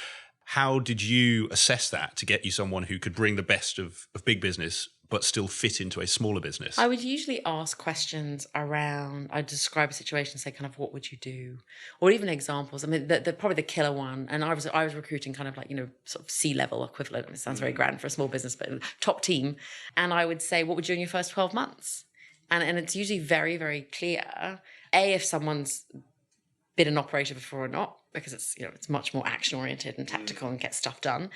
Speaker 1: How did you assess that to get you someone who could bring the best of big business but still fit into a smaller business?
Speaker 2: I would usually ask questions around, I'd describe a situation, say kind of, what would you do? Or even examples. I mean, probably the killer one, and I was recruiting kind of like, sort of C-level equivalent. It sounds very grand for a small business, but top team. And I would say, what would you do in your first 12 months? And it's usually very, very clear, if someone's been an operator before or not, because it's much more action oriented and tactical and get stuff done,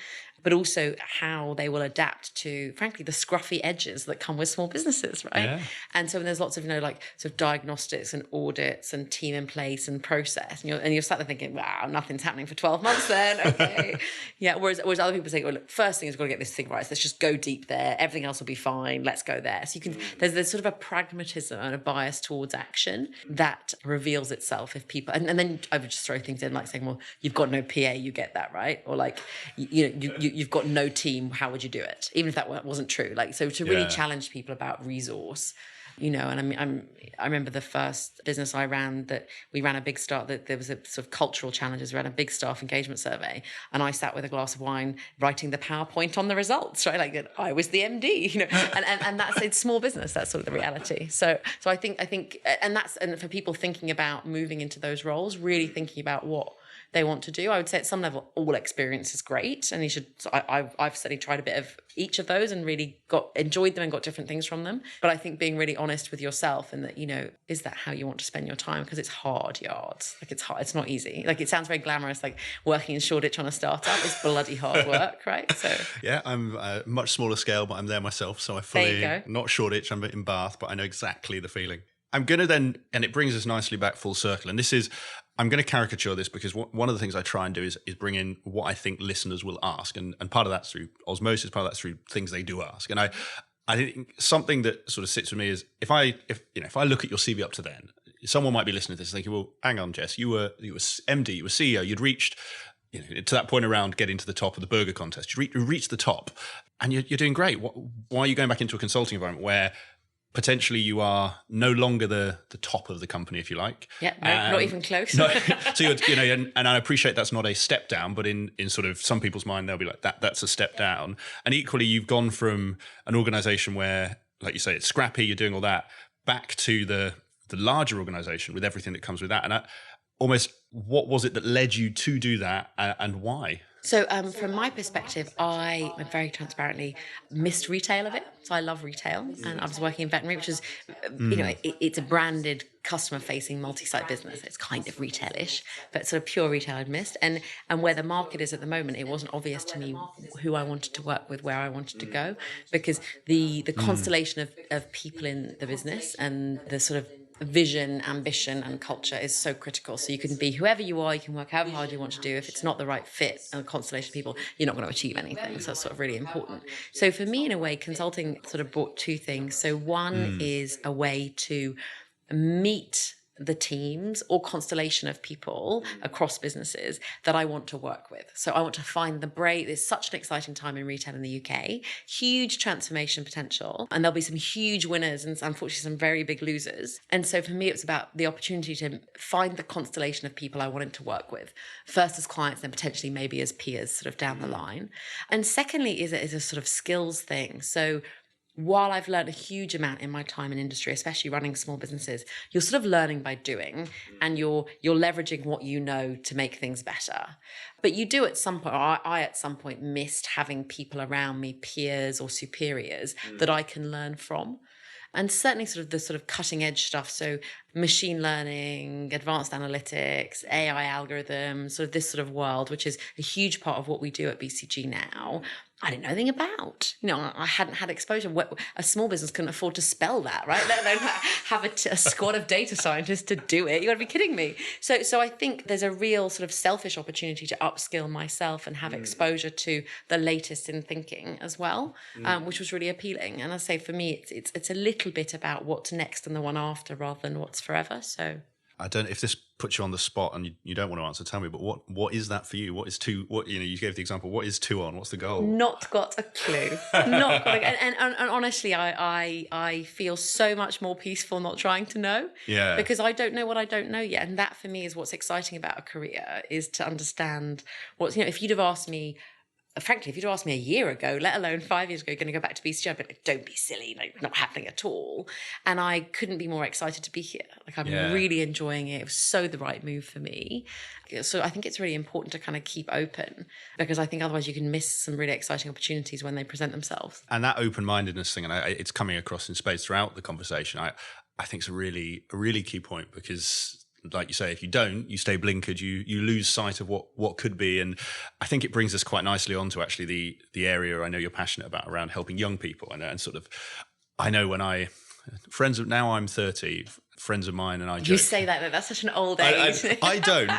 Speaker 2: but also how they will adapt to, frankly, the scruffy edges that come with small businesses, right? Yeah. And so when there's lots of sort of diagnostics and audits and team in place and process, and you're sat there thinking, wow, nothing's happening for 12 months then, okay. Yeah. Whereas other people say, well, look, first thing is we've got to get this thing right. So let's just go deep there. Everything else will be fine. Let's go there. So you can, there's sort of a pragmatism and a bias towards action that reveals itself if people, and then I would just throw things in like saying, well, you've got no PA, you get that, right? Or like, you've got no team, how would you do it? Even if that wasn't true. Like, so to really challenge people about resource, and I remember the first business I ran, that we ran a big staff, that there was a sort of cultural challenges, we ran a big staff engagement survey, and I sat with a glass of wine writing the PowerPoint on the results, right? Like that I was the MD, and that's, it's small business, that's sort of the reality. So I think, and for people thinking about moving into those roles, really thinking about what they want to do. I would say at some level, all experience is great. And you should, I've certainly tried a bit of each of those and really enjoyed them and got different things from them. But I think being really honest with yourself and that, is that how you want to spend your time? Because it's hard yards. Like it's hard. It's not easy. Like it sounds very glamorous, like working in Shoreditch on a startup is bloody hard work, right? So
Speaker 1: yeah, I'm a much smaller scale, but I'm there myself. So I fully, not Shoreditch, I'm in Bath, but I know exactly the feeling. I'm going to then, and it brings us nicely back full circle. And this is, I'm going to caricature this because one of the things I try and do is bring in what I think listeners will ask. And part of that's through osmosis, part of that's through things they do ask. And I think something that sort of sits with me is if I look at your CV up to then, someone might be listening to this thinking, well, hang on, Jess, you were MD, you were CEO, you'd reached, to that point around getting to the top of the burger contest, you reached the top and you're doing great. Why are you going back into a consulting environment where potentially you are no longer the top of the company, if you like?
Speaker 2: Yeah, no, not even close.
Speaker 1: No, so and I appreciate that's not a step down, but in sort of some people's mind, they'll be like, that's a step down. And equally, you've gone from an organization where, like you say, it's scrappy, you're doing all that, back to the larger organization with everything that comes with that. And almost, what was it that led you to do that and why?
Speaker 2: So from my perspective, I very transparently missed retail a bit. So I love retail and I was working in veterinary, which is, it's a branded customer-facing multi-site business. It's kind of retail-ish, but sort of pure retail I'd missed. And where the market is at the moment, it wasn't obvious to me who I wanted to work with, where I wanted to go, because the constellation of people in the business and the sort of vision, ambition, and culture is so critical. So you can be whoever you are, you can work however hard you want to do. If it's not the right fit and a constellation of people, you're not going to achieve anything. So it's sort of really important. So for me, in a way, consulting sort of brought two things. So one is a way to meet the teams or constellation of people across businesses that I want to work with. So I want to find the brave. There's such an exciting time in retail in the UK, huge transformation potential, and there'll be some huge winners and unfortunately some very big losers. And so for me, it was about the opportunity to find the constellation of people I wanted to work with, first as clients, then potentially maybe as peers sort of down the line. And secondly is a sort of skills thing. So while I've learned a huge amount in my time in industry, especially running small businesses, you're sort of learning by doing and you're leveraging what you know to make things better. But you do at some point, I at some point missed having people around me, peers or superiors that I can learn from. And certainly sort of the sort of cutting edge stuff. So machine learning, advanced analytics, AI algorithms, sort of this sort of world, which is a huge part of what we do at BCG now. I didn't know anything about. I hadn't had exposure. A small business couldn't afford to spell that, right? Let alone have a squad of data scientists to do it. You got to be kidding me. So I think there's a real sort of selfish opportunity to upskill myself and have exposure to the latest in thinking as well, which was really appealing. And I say for me, it's a little bit about what's next and the one after rather than what's forever. So
Speaker 1: I don't know if this puts you on the spot and you don't want to answer, tell me, but what is that for you? What is two, you gave the example, what is 2 on? What's the goal?
Speaker 2: Not got a clue. Not got and honestly, I feel so much more peaceful not trying to know.
Speaker 1: Yeah.
Speaker 2: Because I don't know what I don't know yet. And that for me is what's exciting about a career, is to understand what's, if you'd have asked me, frankly, if you'd asked me a year ago, let alone 5 years ago, going to go back to BCG, I'd be like, don't be silly, not happening at all. And I couldn't be more excited to be here. I'm really enjoying it. It was so the right move for me. So I think it's really important to kind of keep open, because I think otherwise you can miss some really exciting opportunities when they present themselves.
Speaker 1: And that open-mindedness thing, and it's coming across in spades throughout the conversation, I think it's a really key point, because like you say, if you don't, you stay blinkered, you lose sight of what could be. And I think it brings us quite nicely onto actually the area I know you're passionate about around helping young people. And sort of, I know when now I'm 30, friends of mine and I joke.
Speaker 2: You say that's such an old age.
Speaker 1: I don't.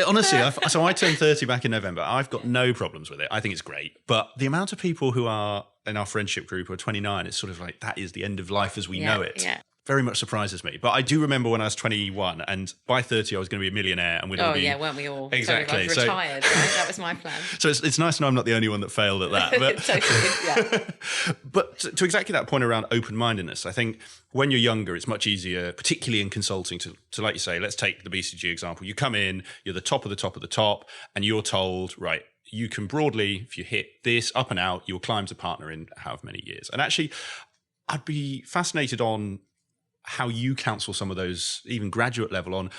Speaker 1: Honestly, so I turned 30 back in November. I've got no problems with it. I think it's great. But the amount of people who are in our friendship group who are 29, it's sort of like, that is the end of life as we know it. Yeah. Very much surprises me. But I do remember when I was 21 and by 30 I was going to be a millionaire and we'd all be...
Speaker 2: Oh yeah, weren't we all?
Speaker 1: Exactly.
Speaker 2: So retired, right? That was my plan.
Speaker 1: So it's nice to know I'm not the only one that failed at that. But,
Speaker 2: totally, yeah.
Speaker 1: But to exactly that point around open-mindedness, I think when you're younger, it's much easier, particularly in consulting, to like you say, let's take the BCG example. You come in, you're the top of the top of the top, and you're told, right, you can broadly, if you hit this up and out, you'll climb to partner in however many years. And actually, I'd be fascinated on how you counsel some of those, even graduate level, on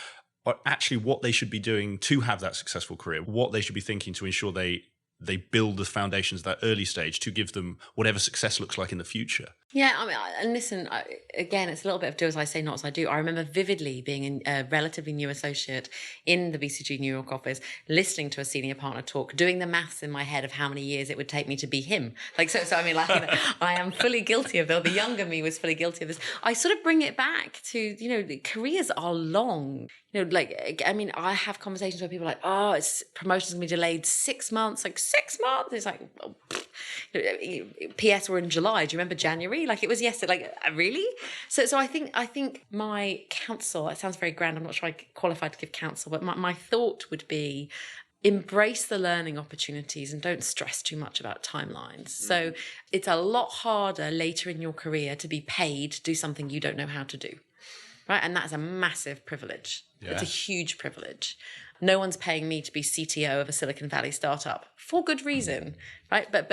Speaker 1: or actually what they should be doing to have that successful career, what they should be thinking to ensure they build the foundations at that early stage to give them whatever success looks like in the future.
Speaker 2: Yeah, I mean, and listen, again, it's a little bit of do as I say, not as I do. I remember vividly being a relatively new associate in the BCG New York office, listening to a senior partner talk, doing the maths in my head of how many years it would take me to be him. Like, so I mean, like, you know, I am fully guilty of that. The younger me was fully guilty of this. I sort of bring it back to, you know, careers are long. You know, like, I mean, I have conversations where people are like, oh, it's promotion's gonna be delayed 6 months. Like, 6 months? It's like, oh, PS, we're in July. Do you remember January? Like, it was yesterday. Like, really? So I think my counsel, it sounds very grand. I'm not sure I'm qualified to give counsel, but my thought would be embrace the learning opportunities and don't stress too much about timelines. So it's a lot harder later in your career to be paid to do something you don't know how to do. Right? And that's a massive privilege. Yeah. It's a huge privilege. No one's paying me to be CTO of a Silicon Valley startup for good reason, right? But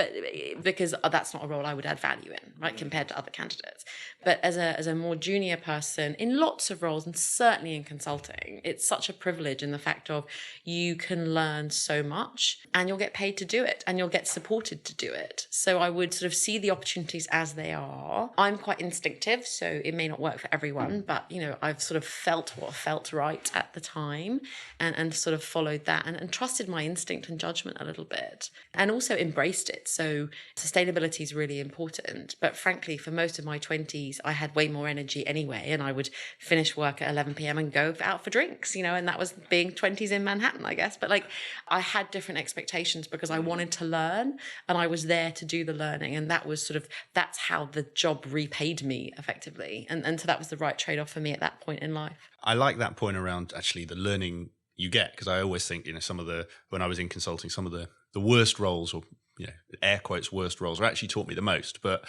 Speaker 2: because that's not a role I would add value in, right, compared to other candidates. But as a more junior person in lots of roles, and certainly in consulting, it's such a privilege in the fact of you can learn so much and you'll get paid to do it and you'll get supported to do it. So I would sort of see the opportunities as they are. I'm quite instinctive, so it may not work for everyone, but you know, I've sort of felt what felt right at the time and sort of followed that and trusted my instinct and judgment a little bit and also embraced it. So sustainability is really important. But frankly, for most of my 20s, I had way more energy anyway. And I would finish work at 11 p.m. and go out for drinks, you know, and that was being 20s in Manhattan, I guess. But like I had different expectations because I wanted to learn and I was there to do the learning. And that was sort of, that's how the job repaid me effectively. And so that was the right trade-off for me at that point in life.
Speaker 1: I like that point around actually the learning you get, because I always think, you know, when I was in consulting, some of the worst roles, or, you know, air quotes, worst roles, are actually taught me the most, but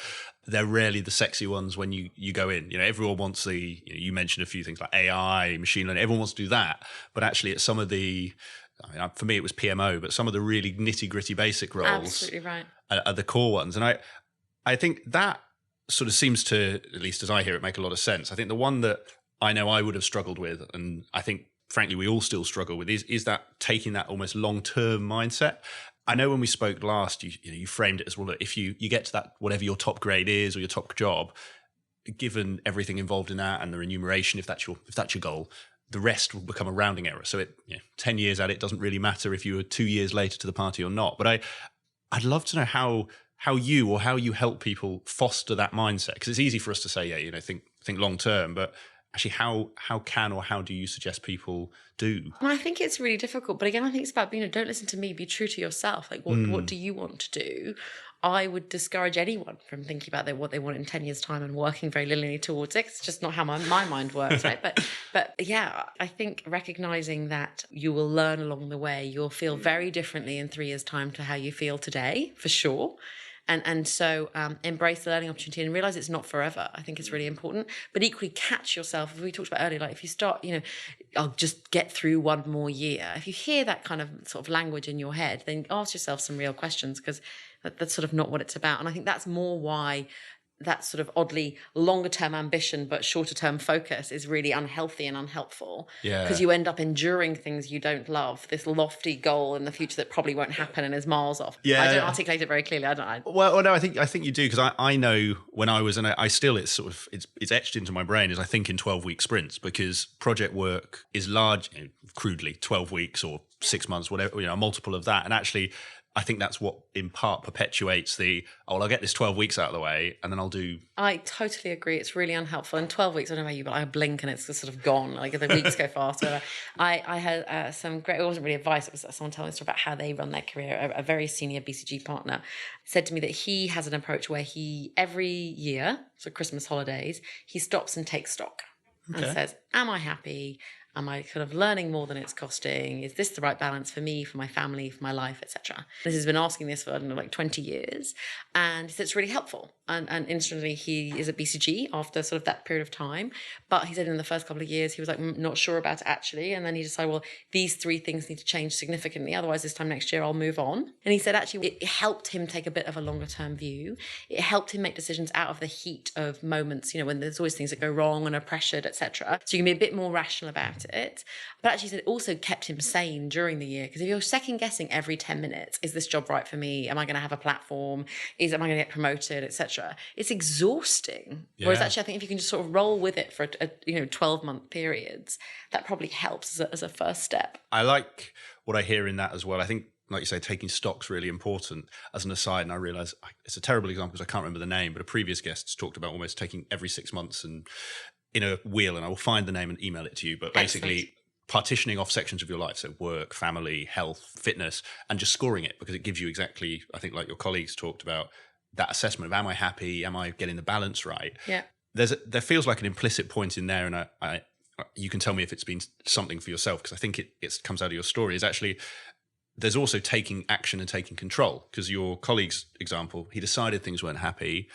Speaker 1: they're rarely the sexy ones when you go in. You know, everyone wants you mentioned a few things like AI, machine learning, everyone wants to do that, but actually it's some of the, I mean, for me it was PMO, but some of the really nitty gritty basic roles
Speaker 2: Absolutely right.
Speaker 1: are the core ones. And I think that sort of seems to, at least as I hear it, make a lot of sense. I think the one that I know I would have struggled with, and I think frankly we all still struggle with, is that taking that almost long-term mindset. I know when we spoke last, you framed it as, well, look, if you get to that, whatever your top grade is or your top job, given everything involved in that and the remuneration, if that's your goal, the rest will become a rounding error. So 10 years at it doesn't really matter if you were 2 years later to the party or not. But I'd love to know how you help people foster that mindset, because it's easy for us to say, think long term, but actually how do you suggest people do?
Speaker 2: Well, I think it's really difficult, but again, I think it's about don't listen to me, be true to yourself. Like what do you want to do? I would discourage anyone from thinking about what they want in 10 years' time and working very linearly towards it. It's just not how my mind works, right? But yeah, I think recognizing that you will learn along the way, you'll feel very differently in 3 years' time to how you feel today, for sure. And so embrace the learning opportunity and realize it's not forever. I think it's really important. But equally catch yourself, as we talked about earlier, like if you start, I'll just get through one more year. If you hear that kind of sort of language in your head, then ask yourself some real questions, because that's sort of not what it's about. And I think that's more why that sort of oddly longer term ambition but shorter term focus is really unhealthy and unhelpful. Yeah. Because you end up enduring things you don't love, this lofty goal in the future that probably won't happen and is miles off. Yeah. I don't articulate it very clearly.
Speaker 1: Well, no, I think you do, because I know when I was, and I still, it's etched into my brain, is I think in 12-week sprints, because project work is large, crudely 12 weeks or 6 months, whatever, a multiple of that. And actually, I think that's what in part perpetuates I'll get this 12 weeks out of the way and then I'll do.
Speaker 2: I totally agree. It's really unhelpful. In 12 weeks, I don't know about you, but I blink and it's just sort of gone. Like the weeks go fast. I had some great, it wasn't really advice. It was someone telling us about how they run their career. A very senior BCG partner said to me that he has an approach where every year, so Christmas holidays, he stops and takes stock and says, am I happy? Am I kind of learning more than it's costing? Is this the right balance for me, for my family, for my life, etc.? This has been asking this for, 20 years. And he said it's really helpful. And instantly he is at BCG after sort of that period of time. But he said in the first couple of years, he was like, not sure about it actually. And then he decided, well, these 3 things need to change significantly. Otherwise, this time next year, I'll move on. And he said, actually, it helped him take a bit of a longer term view. It helped him make decisions out of the heat of moments, when there's always things that go wrong and are pressured, etc. So you can be a bit more rational about it. it. But actually it also kept him sane during the year, because if you're second guessing every 10 minutes, is this job right for me? Am I going to have a platform? Am I going to get promoted, etc.? It's exhausting.
Speaker 1: Yeah.
Speaker 2: Whereas actually I think if you can just sort of roll with it for 12-month periods, that probably helps as a first step.
Speaker 1: I like what I hear in that as well. I think, like you say, taking stock's really important. As an aside, and I realise it's a terrible example because I can't remember the name, but a previous guest talked about almost taking every 6 months and in a wheel, and I will find the name and email it to you, but basically
Speaker 2: Excellent.
Speaker 1: partitioning off sections of your life, so work, family, health, fitness, and just scoring it, because it gives you exactly, I think, like your colleagues talked about, that assessment of, am I happy? Am I getting the balance right?
Speaker 2: Yeah.
Speaker 1: There feels like an implicit point in there, and I you can tell me if it's been something for yourself, because I think it comes out of your story, is actually there's also taking action and taking control. Because your colleague's example, he decided things weren't happy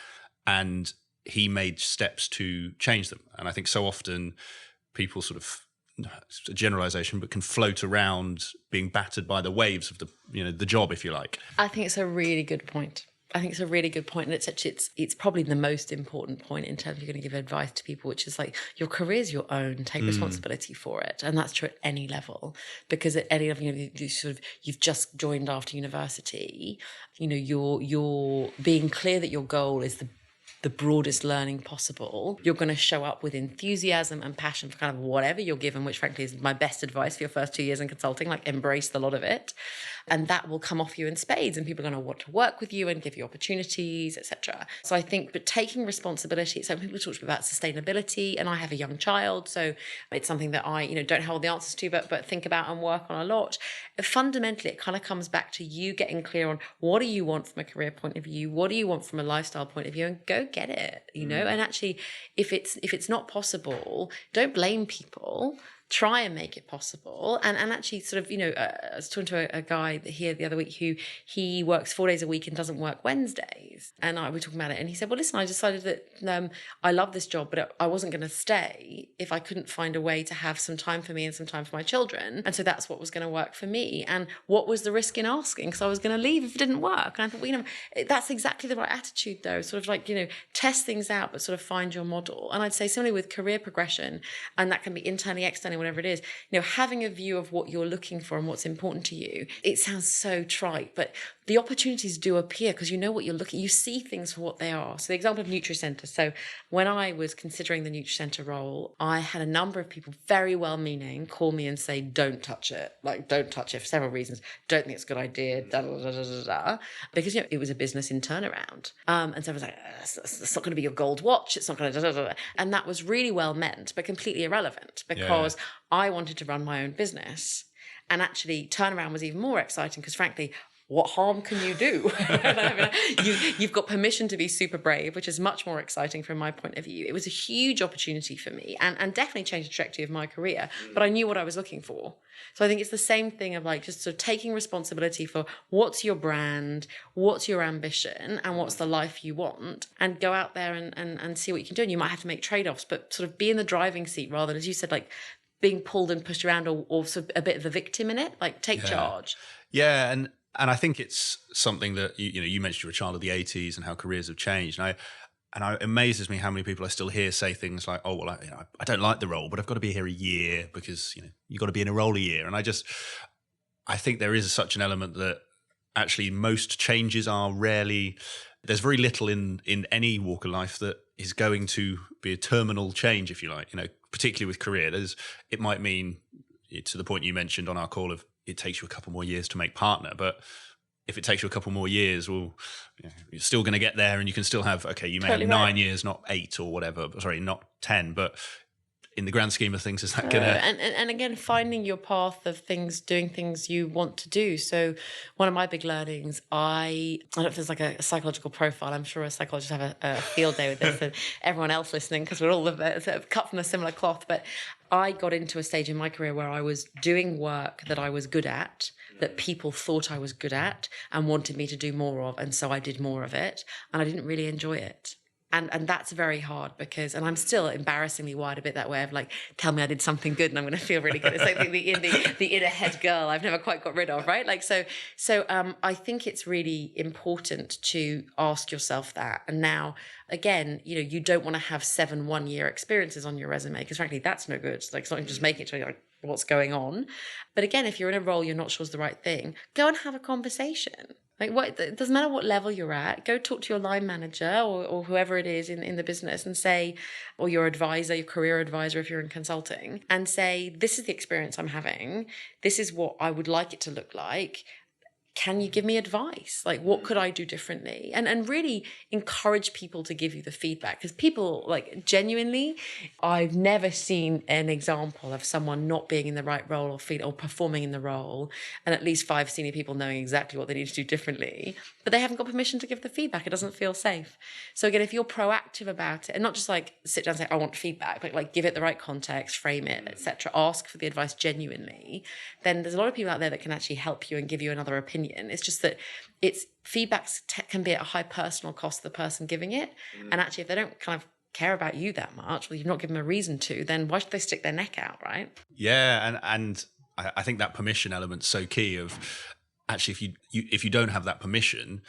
Speaker 1: and he made steps to change them. And I think so often people sort of, it's a generalization, but can float around being battered by the waves of the job, if you like.
Speaker 2: I think it's a really good point. And it's probably the most important point in terms of you're going to give advice to people, which is like, your career is your own, take responsibility for it. And that's true at any level, because at any level, you've just joined after university, you're being clear that your goal is the broadest learning possible. You're going to show up with enthusiasm and passion for kind of whatever you're given, which frankly is my best advice for your first 2 years in consulting, like embrace the lot of it. And that will come off you in spades, and people are going to want to work with you and give you opportunities, etc. So I think, but taking responsibility, so people talk about sustainability, and I have a young child, so it's something that I, don't hold the answers to, but think about and work on a lot. Fundamentally, it kind of comes back to you getting clear on what do you want from a career point of view, what do you want from a lifestyle point of view, and go get it, And actually, if it's not possible, don't blame people. Try and make it possible. And actually sort of, I was talking to a guy here the other week who he works 4 days a week and doesn't work Wednesdays. And we were talking about it. And he said, well, listen, I decided that I love this job, but I wasn't going to stay if I couldn't find a way to have some time for me and some time for my children. And so that's what was going to work for me. And what was the risk in asking? Because I was going to leave if it didn't work. And I thought, that's exactly the right attitude though. Sort of like, test things out, but sort of find your model. And I'd say similarly with career progression, and that can be internally, externally, whatever it is, having a view of what you're looking for and what's important to you. It sounds so trite, but the opportunities do appear because you know what you're looking, you see things for what they are. So the example of NutriCenter. So when I was considering the NutriCenter role, I had a number of people, very well-meaning, call me and say, don't touch it. Like, don't touch it for several reasons. Don't think it's a good idea, because, it was a business in turnaround. And so I was like, it's not going to be your gold watch. It's not going to, And that was really well meant, but completely irrelevant, because I wanted to run my own business. And actually, turnaround was even more exciting because, frankly, what harm can you do? You've got permission to be super brave, which is much more exciting from my point of view. It was a huge opportunity for me and definitely changed the trajectory of my career, but I knew what I was looking for. So I think it's the same thing of like just sort of taking responsibility for what's your brand, what's your ambition, and what's the life you want, and go out there and see what you can do. And you might have to make trade-offs, but sort of be in the driving seat rather than, as you said, like being pulled and pushed around or sort of a bit of the victim in it, like take charge.
Speaker 1: Yeah, and I think it's something that you mentioned you're a child of the 80s and how careers have changed, and it amazes me how many people I still hear say things like, "Oh, well, I don't like the role, but I've got to be here a year because you've got to be in a role a year." And I think there is such an element that actually most changes are rarely. There's very little in any walk of life that is going to be a terminal change, if you like. Particularly with career, it might mean, to the point you mentioned on our call, of it takes you a couple more years to make partner, but if it takes you a couple more years, well, you're still going to get there, and you can still have, you may have 9 years, not 8 or whatever, sorry, not 10, but in the grand scheme of things, is that going to...
Speaker 2: And again, finding your path of things, doing things you want to do. So one of my big learnings, I don't know if there's like a psychological profile. I'm sure a psychologist have a field day with this and everyone else listening, because we're all sort of cut from a similar cloth. But I got into a stage in my career where I was doing work that I was good at, that people thought I was good at and wanted me to do more of. And so I did more of it, and I didn't really enjoy it. And that's very hard because, and I'm still embarrassingly wired a bit that way of like, tell me I did something good and I'm going to feel really good. It's like the inner head girl I've never quite got rid of, right? Like, so I think it's really important to ask yourself that. And now, again, you don't want to have 7 1-year experiences on your resume because frankly, that's no good. Like, it's not just making it to like, what's going on. But again, if you're in a role you're not sure is the right thing, go and have a conversation. Like, what, it doesn't matter what level you're at, go talk to your line manager or whoever it is in the business and say, or your advisor, your career advisor if you're in consulting, and say, this is the experience I'm having. This is what I would like it to look like. Can you give me advice? Like, what could I do differently? And really encourage people to give you the feedback, because people, like, genuinely, I've never seen an example of someone not being in the right role or performing in the role, and at least 5 senior people knowing exactly what they need to do differently, but they haven't got permission to give the feedback. It doesn't feel safe. So again, if you're proactive about it and not just like sit down and say, I want feedback, but like give it the right context, frame it, etc., ask for the advice genuinely, then there's a lot of people out there that can actually help you and give you another opinion. It's just that can be at a high personal cost to the person giving it. And actually, if they don't kind of care about you that much, well, you've not given them a reason to, then why should they stick their neck out, right?
Speaker 1: Yeah, and I think that permission element's so key. Of actually, if you don't have that permission,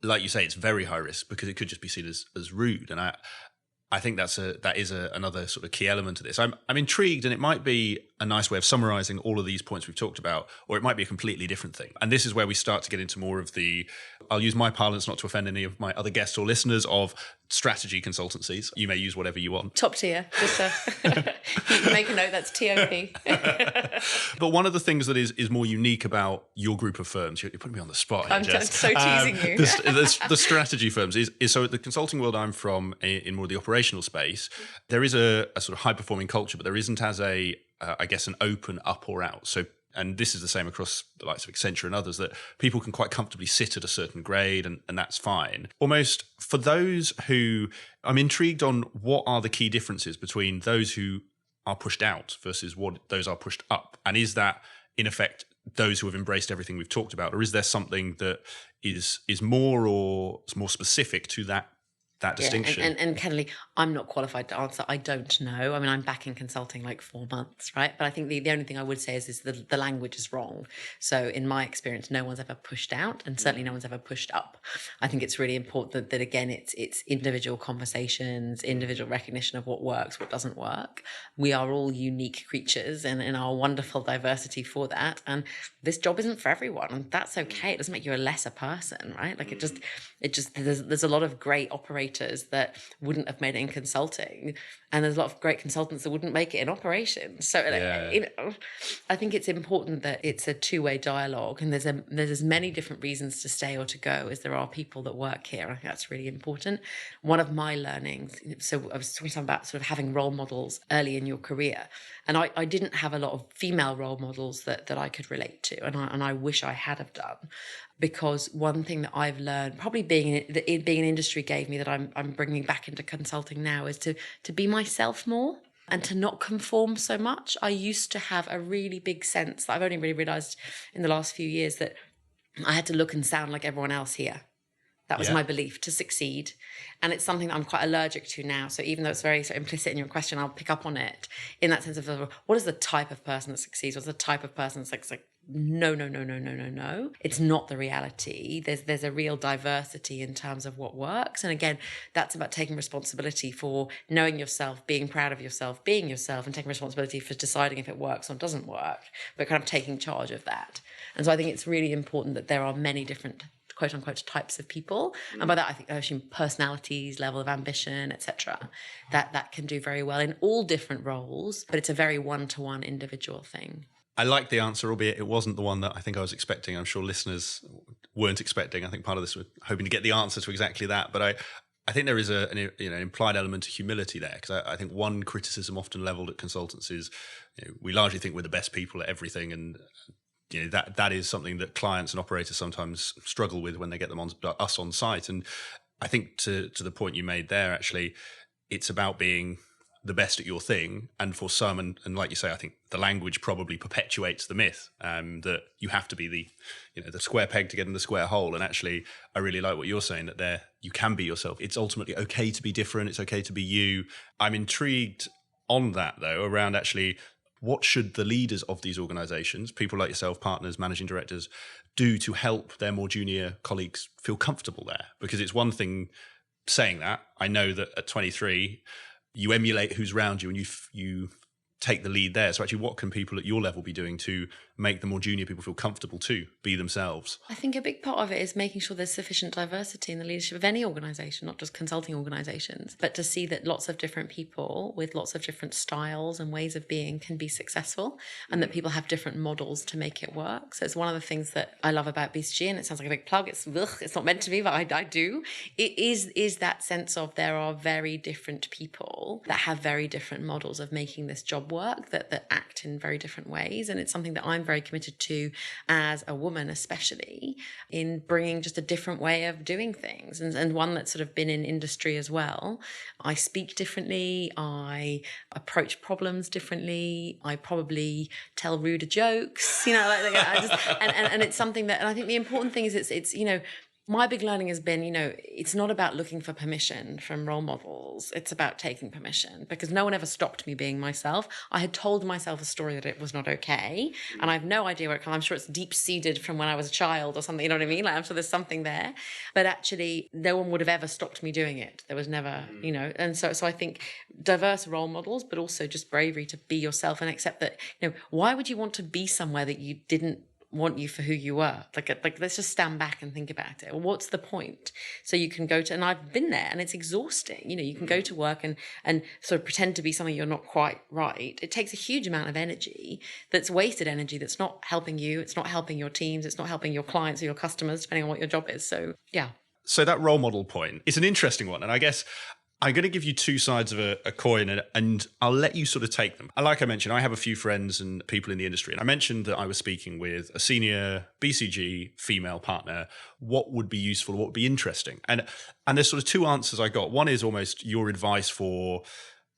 Speaker 1: like you say, it's very high risk because it could just be seen as rude. And I think that is another sort of key element to this. I'm intrigued, and it might be a nice way of summarizing all of these points we've talked about, or it might be a completely different thing. And this is where we start to get into more of the, I'll use my parlance not to offend any of my other guests or listeners, of strategy consultancies. You may use whatever you want.
Speaker 2: Top tier, just you make a note, that's TOP.
Speaker 1: But one of the things that is more unique about your group of firms, you're putting me on the spot here,
Speaker 2: I'm
Speaker 1: Jess.
Speaker 2: so teasing you.
Speaker 1: The strategy firms is so the consulting world I'm from, in more of the operational space, there is a sort of high performing culture, but there isn't as I guess an open up or out. So, and this is the same across the likes of Accenture and others, that people can quite comfortably sit at a certain grade and that's fine. Almost for those who, I'm intrigued on what are the key differences between those who are pushed out versus what those are pushed up. And is that in effect those who have embraced everything we've talked about, or is there something that is more specific to that distinction?
Speaker 2: And candidly, I'm not qualified to answer. I don't know. I mean, I'm back in consulting like 4 months, right? But I think the only thing I would say is the language is wrong. So in my experience, no one's ever pushed out, and certainly no one's ever pushed up. I think it's really important that again, it's individual conversations, individual recognition of what works, what doesn't work. We are all unique creatures and in our wonderful diversity for that. And this job isn't for everyone, and that's okay. It doesn't make you a lesser person, right? Like there's a lot of great operators that wouldn't have made it in consulting, and there's a lot of great consultants that wouldn't make it in operations. So I think it's important that it's a two-way dialogue, and there's as many different reasons to stay or to go as there are people that work here. I think that's really important. One of my learnings, so I was talking about sort of having role models early in your career, and I didn't have a lot of female role models that I could relate to, and I wish I had have done. Because one thing that I've learned, probably being in industry gave me that I'm bringing back into consulting now, is to be myself more and to not conform so much. I used to have a really big sense that I've only really realised in the last few years that I had to look and sound like everyone else here. That was my belief to succeed. And it's something that I'm quite allergic to now. So even though it's very sort of implicit in your question, I'll pick up on it in that sense of what is the type of person that succeeds? What's the type of person that's like no. It's not the reality. There's a real diversity in terms of what works. And again, that's about taking responsibility for knowing yourself, being proud of yourself, being yourself, and taking responsibility for deciding if it works or doesn't work, but kind of taking charge of that. And so I think it's really important that there are many different quote unquote types of people, and by that I assume personalities, level of ambition, etc. That can do very well in all different roles, but it's a very one-to-one individual thing.
Speaker 1: I like the answer, albeit it wasn't the one that I think I was expecting. I'm sure listeners weren't expecting. I think part of this was hoping to get the answer to exactly that, but I think there is an implied element of humility there, because I think one criticism often leveled at consultants is we largely think we're the best people at everything, and that is something that clients and operators sometimes struggle with when they get us on site. And I think to the point you made there, actually, it's about being the best at your thing. And for some, and like you say, I think the language probably perpetuates the myth that you have to be the square peg to get in the square hole. And actually, I really like what you're saying, that you can be yourself. It's ultimately okay to be different. It's okay to be you. I'm intrigued on that, though, around actually what should the leaders of these organizations, people like yourself, partners, managing directors, do to help their more junior colleagues feel comfortable there? Because it's one thing saying that. I know that at 23, you emulate who's around you and you take the lead there. So actually, what can people at your level be doing to make the more junior people feel comfortable to be themselves?
Speaker 2: I think a big part of it is making sure there's sufficient diversity in the leadership of any organisation, not just consulting organisations, but to see that lots of different people with lots of different styles and ways of being can be successful, and that people have different models to make it work. So it's one of the things that I love about BCG, and it sounds like a big plug. It's not meant to be, but I do. It is that sense of there are very different people that have very different models of making this job work, that act in very different ways. And it's something that I'm very committed to as a woman, especially in bringing just a different way of doing things, and one that's sort of been in industry as well. I speak differently. I approach problems differently. I probably tell ruder jokes, and it's something that, and I think the important thing is it's my big learning has been, it's not about looking for permission from role models. It's about taking permission, because no one ever stopped me being myself. I had told myself a story that it was not okay. And I have no idea where it comes. I'm sure it's deep seated from when I was a child or something, you know what I mean? Like, I'm sure there's something there, but actually no one would have ever stopped me doing it. There was never, and so I think diverse role models, but also just bravery to be yourself and accept that, why would you want to be somewhere that you didn't want you for who you were? Like let's just stand back and think about it. Well, what's the point? So you can go to, and I've been there, and it's exhausting. You can go to work and sort of pretend to be something you're not quite right. It takes a huge amount of energy, that's wasted energy, that's not helping you, it's not helping your teams, it's not helping your clients or your customers, depending on what your job is. So yeah.
Speaker 1: So that role model point is an interesting one. And I guess I'm going to give you two sides of a coin, and I'll let you sort of take them. And like I mentioned, I have a few friends and people in the industry. And I mentioned that I was speaking with a senior BCG female partner. What would be useful? What would be interesting? And there's sort of two answers I got. One is almost your advice for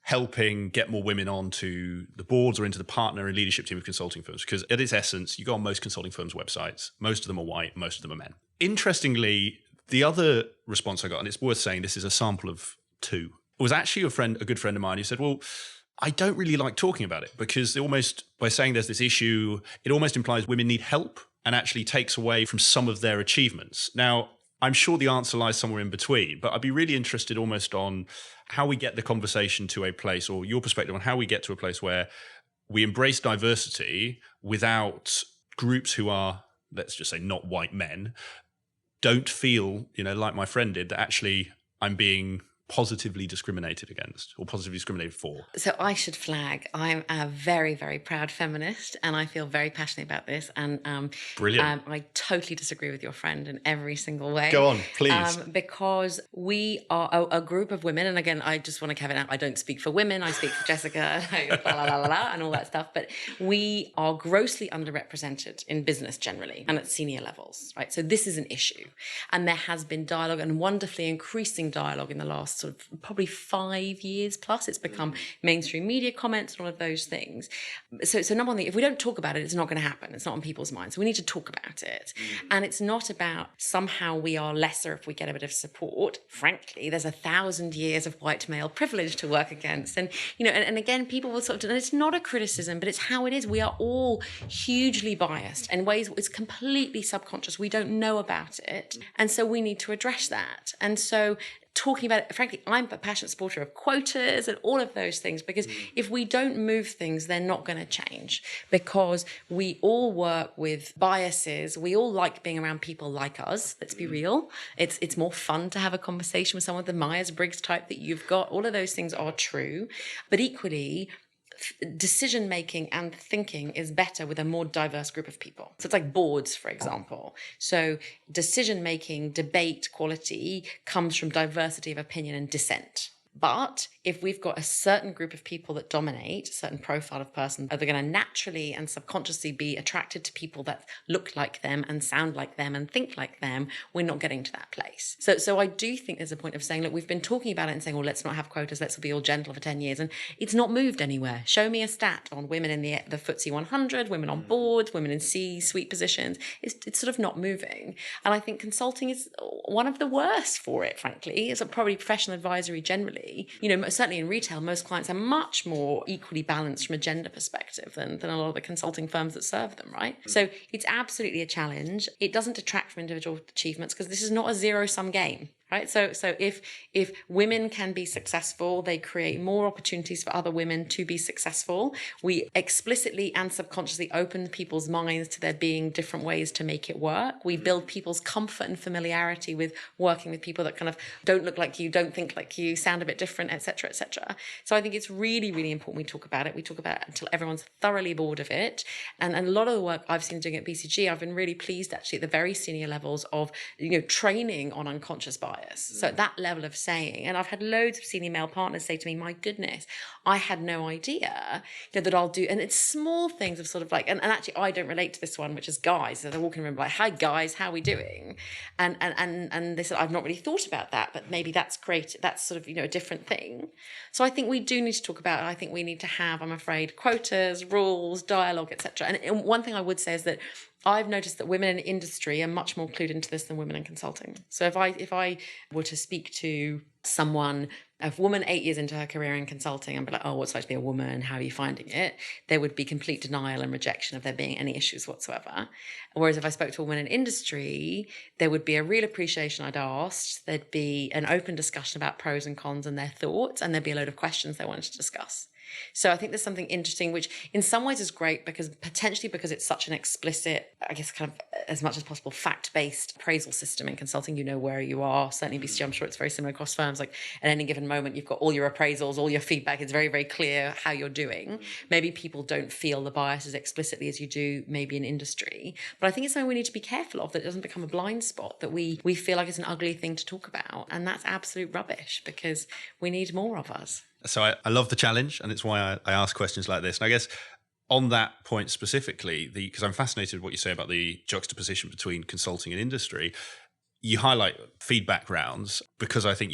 Speaker 1: helping get more women onto the boards or into the partner and leadership team of consulting firms. Because at its essence, you go on most consulting firms' websites. Most of them are white. Most of them are men. Interestingly, the other response I got, and it's worth saying this is a sample of two, was actually a good friend of mine who said, well, I don't really like talking about it, because by saying there's this issue, it almost implies women need help and actually takes away from some of their achievements. Now, I'm sure the answer lies somewhere in between, but I'd be really interested almost on how we get the conversation to a place, or your perspective on how we get to a place where we embrace diversity without groups who are, let's just say, not white men, don't feel, like my friend did, that actually I'm being positively discriminated against or positively discriminated for.
Speaker 2: So I should flag, I'm a very, very proud feminist, and I feel very passionate about this. And
Speaker 1: Brilliant.
Speaker 2: I totally disagree with your friend in every single way.
Speaker 1: Go on, please.
Speaker 2: Because we are a group of women, and again, I just want to caveat out, I don't speak for women, I speak for Jessica, and all that stuff, but we are grossly underrepresented in business generally and at senior levels, right? So this is an issue. And there has been dialogue, and wonderfully increasing dialogue in the last sort of probably 5 years plus. It's become mainstream media comments and all of those things. So number one thing, if we don't talk about it, it's not going to happen. It's not on people's minds. So we need to talk about it. And it's not about somehow we are lesser if we get a bit of support. Frankly, there's 1,000 years of white male privilege to work against. And, and again, people will sort of, and it's not a criticism, but it's how it is. We are all hugely biased in ways it's completely subconscious. We don't know about it. And so we need to address that. And so talking about it, frankly, I'm a passionate supporter of quotas and all of those things, because if we don't move things, they're not going to change, because we all work with biases. We all like being around people like us. Let's be real. It's more fun to have a conversation with someone with the Myers-Briggs type that you've got. All of those things are true, but equally, decision making and thinking is better with a more diverse group of people. So it's like boards, for example. So decision making, debate quality comes from diversity of opinion and dissent. But if we've got a certain group of people that dominate, a certain profile of person, are they going to naturally and subconsciously be attracted to people that look like them and sound like them and think like them? We're not getting to that place. So I do think there's a point of saying, look, we've been talking about it and saying, well, let's not have quotas, let's be all gentle for 10 years. And it's not moved anywhere. Show me a stat on women in the FTSE 100, women on boards, women in C-suite positions. It's sort of not moving. And I think consulting is one of the worst for it, frankly. It's probably professional advisory generally. Certainly in retail, most clients are much more equally balanced from a gender perspective than a lot of the consulting firms that serve them, right? So it's absolutely a challenge. It doesn't detract from individual achievements because this is not a zero-sum game. Right. So if women can be successful, they create more opportunities for other women to be successful. We explicitly and subconsciously open people's minds to there being different ways to make it work. We build people's comfort and familiarity with working with people that kind of don't look like you, don't think like you, sound a bit different, et cetera, et cetera. So I think it's really, really important we talk about it. We talk about it until everyone's thoroughly bored of it. And a lot of the work I've seen doing at BCG, I've been really pleased actually at the very senior levels of, training on unconscious bias. So at that level of saying, and I've had loads of senior male partners say to me, my goodness, I had no idea that I'll do, and it's small things of sort of like, and actually I don't relate to this one, which is guys. So they're walking around like, hi guys, how are we doing? And they said, I've not really thought about that, but maybe that's great. That's sort of, a different thing. So I think we do need to talk about it. I think we need to have, I'm afraid, quotas, rules, dialogue, etc. And one thing I would say is that I've noticed that women in industry are much more clued into this than women in consulting. So if I were to speak to someone, a woman 8 years into her career in consulting, and be like, oh, what's it like to be a woman? How are you finding it? There would be complete denial and rejection of there being any issues whatsoever. Whereas if I spoke to a woman in industry, there would be a real appreciation I'd asked. There'd be an open discussion about pros and cons and their thoughts, and there'd be a load of questions they wanted to discuss. So I think there's something interesting, which in some ways is great because it's such an explicit, I guess, kind of as much as possible fact-based appraisal system in consulting. You know where you are. Certainly BCG, I'm sure it's very similar across firms. Like at any given moment, you've got all your appraisals, all your feedback. It's very, very clear how you're doing. Maybe people don't feel the bias as explicitly as you do maybe in industry. But I think it's something we need to be careful of, that it doesn't become a blind spot, that we feel like it's an ugly thing to talk about. And that's absolute rubbish because we need more of us.
Speaker 1: So I love the challenge, and it's why I ask questions like this. And I guess on that point specifically, because I'm fascinated with what you say about the juxtaposition between consulting and industry, you highlight feedback rounds because I think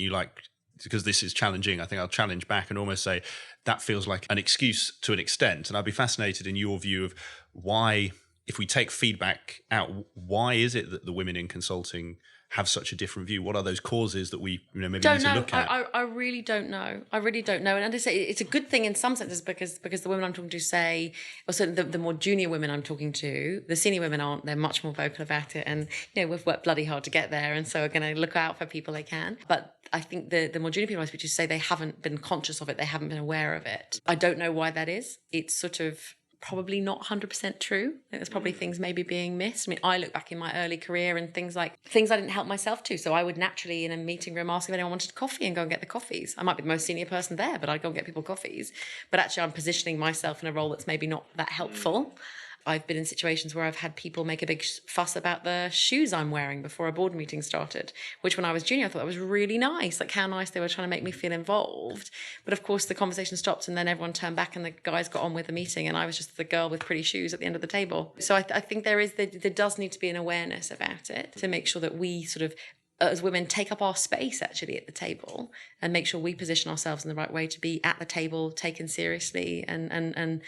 Speaker 1: because this is challenging, I think I'll challenge back and almost say that feels like an excuse to an extent. And I'd be fascinated in your view of why, if we take feedback out, why is it that the women in consulting have such a different view? What are those causes that we maybe need to look at?
Speaker 2: I really don't know. I really don't know. And I say it's a good thing in some senses because the women I'm talking to say, or certainly the more junior women I'm talking to, the senior women aren't. They're much more vocal about it, and we've worked bloody hard to get there, and so are going to look out for people they can. But I think the more junior people I speak to say they haven't been conscious of it. They haven't been aware of it. I don't know why that is. It's sort of probably not 100% true. I think there's probably things maybe being missed. I mean, I look back in my early career and things I didn't help myself to. So I would naturally in a meeting room ask if anyone wanted coffee and go and get the coffees. I might be the most senior person there, but I'd go and get people coffees. But actually I'm positioning myself in a role that's maybe not that helpful. I've been in situations where I've had people make a big fuss about the shoes I'm wearing before a board meeting started, which when I was junior, I thought that was really nice, like how nice they were trying to make me feel involved. But of course, the conversation stopped and then everyone turned back and the guys got on with the meeting and I was just the girl with pretty shoes at the end of the table. So I think there does need to be an awareness about it to make sure that we sort of, as women, take up our space actually at the table and make sure we position ourselves in the right way to be at the table, taken seriously and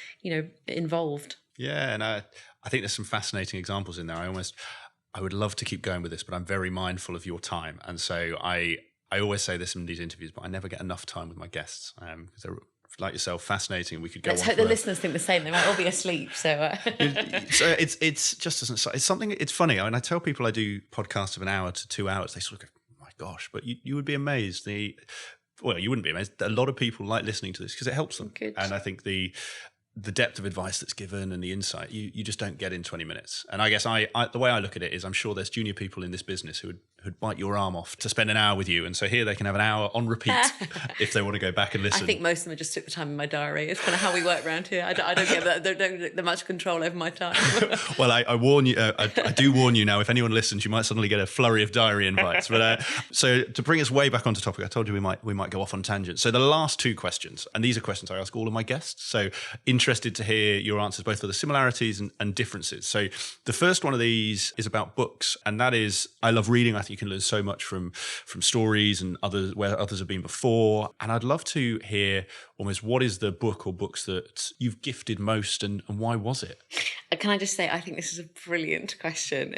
Speaker 2: involved.
Speaker 1: Yeah, and I think there's some fascinating examples in there. I would love to keep going with this, but I'm very mindful of your time. And so I always say this in these interviews, but I never get enough time with my guests because they're, like yourself, fascinating. We could go.
Speaker 2: Let's hope the listeners think the same. They might all be asleep. So
Speaker 1: it's just it's something. It's funny. I mean, I tell people I do podcasts of an hour to 2 hours. They sort of go, oh my gosh, but you would be amazed. You wouldn't be amazed. A lot of people like listening to this because it helps them.
Speaker 2: Good.
Speaker 1: And I think the depth of advice that's given and the insight, you just don't get in 20 minutes. And I guess the way I look at it is I'm sure there's junior people in this business who'd bite your arm off to spend an hour with you. And so here they can have an hour on repeat if they want to go back and listen.
Speaker 2: I think most of them just took the time in my diary. It's kind of how we work around here. I don't get that. Don't get much control over my time.
Speaker 1: Well, I warn you, I do warn you now, if anyone listens, you might suddenly get a flurry of diary invites. But so to bring us way back onto topic, I told you we might go off on tangents. So the last two questions, and these are questions I ask all of my guests. So interested to hear your answers, both for the similarities and differences. So the first one of these is about books, and that is, I love reading. I think you can learn so much from stories and others where others have been before. And I'd love to hear almost what is the book or books that you've gifted most, and why was it?
Speaker 2: Can I just say, I think this is a brilliant question.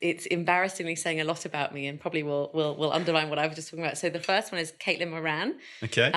Speaker 2: It's embarrassingly saying a lot about me, and probably will underline what I was just talking about. So the first one is Caitlin Moran.
Speaker 1: Okay.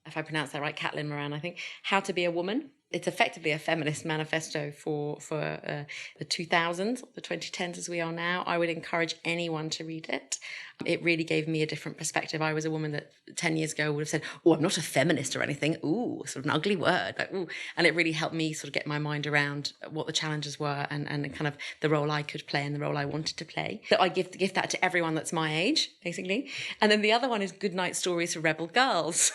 Speaker 2: If I pronounce that right, Caitlin Moran, I think. How to Be a Woman. It's effectively a feminist manifesto for the 2000s, the 2010s as we are now. I would encourage anyone to read it. It really gave me a different perspective. I was a woman that 10 years ago would have said, oh, I'm not a feminist or anything. Ooh, sort of an ugly word. Like, ooh. And it really helped me sort of get my mind around what the challenges were and kind of the role I could play and the role I wanted to play. So I give that to everyone that's my age, basically. And then the other one is Goodnight Stories for Rebel Girls.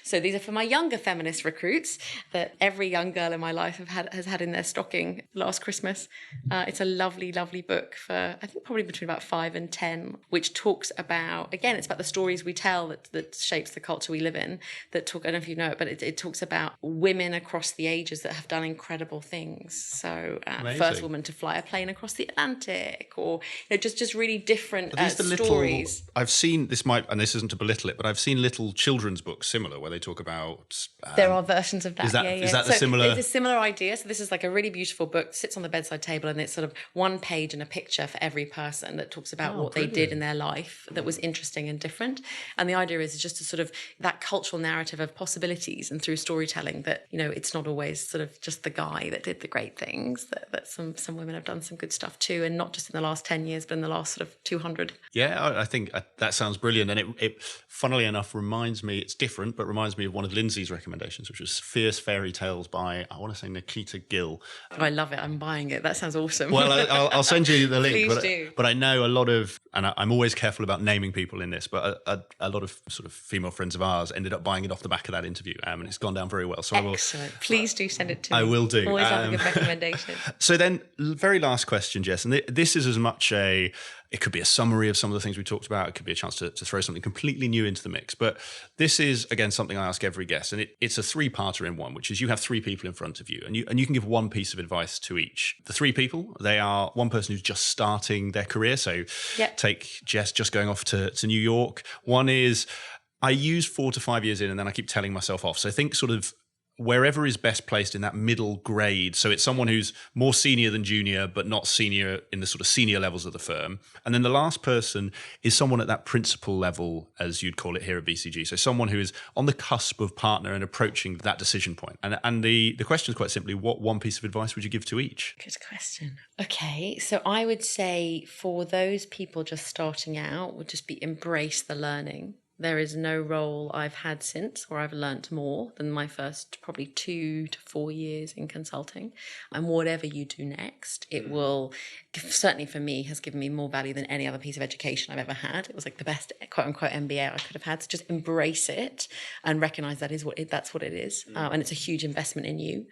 Speaker 2: So these are for my younger feminist recruits that every young girl in my life has had in their stocking last Christmas. It's a lovely, lovely book for, I think, probably between about 5 and 10, which talks about, again, it's about the stories we tell that shapes the culture we live in, that talk, I don't know if you know it, but it talks about women across the ages that have done incredible things. So first woman to fly a plane across the Atlantic, or just really different stories.
Speaker 1: I've seen, this isn't to belittle it, but I've seen little children's books similar where they talk about...
Speaker 2: there are versions of that.
Speaker 1: Is that the similar...
Speaker 2: It's a similar idea. So this is like a really beautiful book, sits on the bedside table, and it's sort of one page and a picture for every person that talks about what they did in their life that was interesting and different. And the idea is just to sort of that cultural narrative of possibilities, and through storytelling that, it's not always sort of just the guy that did the great things, that some women have done some good stuff too, and not just in the last 10 years, but in the last sort of 200.
Speaker 1: Yeah, I think that sounds brilliant. And it funnily enough reminds me, it's different, but reminds me of one of Lyndsey's recommendations, which was Fierce Fairy Tales by, I want to say, Nikita Gill.
Speaker 2: Oh, I love it. I'm buying it. That sounds awesome.
Speaker 1: Well, I'll send you the link.
Speaker 2: Please do.
Speaker 1: But I know a lot of, and I'm always careful about naming people in this, but a lot of sort of female friends of ours ended up buying it off the back of that interview, and it's gone down very well. So
Speaker 2: excellent. Please do send it to me.
Speaker 1: I will do.
Speaker 2: Always have a good recommendation.
Speaker 1: So then, very last question, Jess, and this is as much it could be a summary of some of the things we talked about. It could be a chance to throw something completely new into the mix. But this is, again, something I ask every guest, and it's a three-parter in one, which is you have three people in front of you, and you can give one piece of advice to each. The three people, they are one person who's just starting their career. So take Jess just going off to New York. One is, I use 4 to 5 years in, and then I keep telling myself off. So think sort of wherever is best placed in that middle grade. So it's someone who's more senior than junior, but not senior in the sort of senior levels of the firm. And then the last person is someone at that principal level, as you'd call it here at BCG. So someone who is on the cusp of partner and approaching that decision point. And the question is quite simply, what one piece of advice would you give to each?
Speaker 2: Good question. Okay, so I would say for those people just starting out, would just be embrace the learning. There is no role I've had since where I've learnt more than my first probably 2 to 4 years in consulting. And whatever you do next, it will, certainly for me, has given me more value than any other piece of education I've ever had. It was like the best quote unquote MBA I could have had. So just embrace it and recognize that's what it is. And it's a huge investment in you.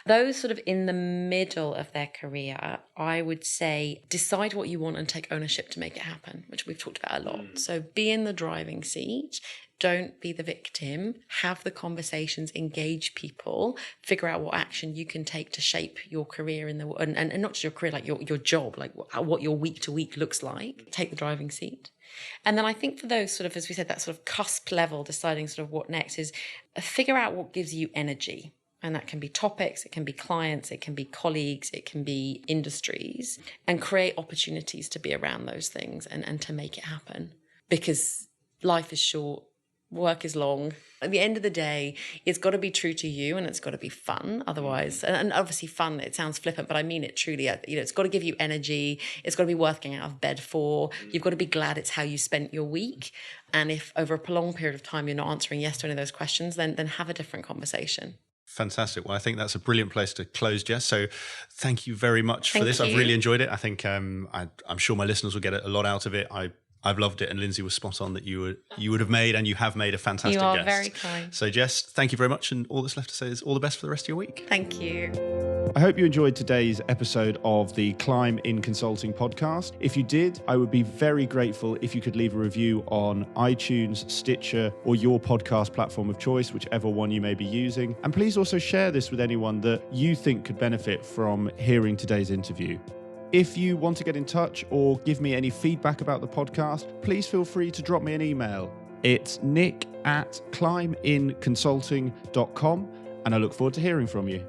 Speaker 2: Those sort of in the middle of their career, I would say decide what you want and take ownership to make it happen, which we've talked about a lot. So be in the driving seat. Don't be the victim. Have the conversations, engage people, figure out what action you can take to shape your career and not just your career, like your job, like what your week to week looks like. Take the driving seat. And then I think for those sort of, as we said, that sort of cusp level, deciding sort of what next is figure out what gives you energy. And that can be topics, it can be clients, it can be colleagues, it can be industries, and create opportunities to be around those things and to make it happen. Because life is short, work is long. At the end of the day, it's got to be true to you and it's got to be fun. Otherwise, and obviously fun, it sounds flippant, but I mean it truly. It's got to give you energy. It's got to be worth getting out of bed for. You've got to be glad it's how you spent your week. And if over a prolonged period of time you're not answering yes to any of those questions, then have a different conversation.
Speaker 1: Fantastic. Well, I think that's a brilliant place to close, Jess. So thank you very much for this.
Speaker 2: Thank
Speaker 1: I've
Speaker 2: you.
Speaker 1: really enjoyed it. I think I'm sure my listeners will get a lot out of it. I've loved it, and Lyndsey was spot on that you would have made, and you have made, a fantastic guest.
Speaker 2: You are very kind.
Speaker 1: So Jess, thank you very much, and all that's left to say is all the best for the rest of your week.
Speaker 2: Thank you.
Speaker 3: I hope you enjoyed today's episode of the Climb in Consulting podcast. If you did, I would be very grateful if you could leave a review on iTunes, Stitcher, or your podcast platform of choice, whichever one you may be using. And please also share this with anyone that you think could benefit from hearing today's interview. If you want to get in touch or give me any feedback about the podcast, please feel free to drop me an email. It's nick@climbinconsulting.com, and I look forward to hearing from you.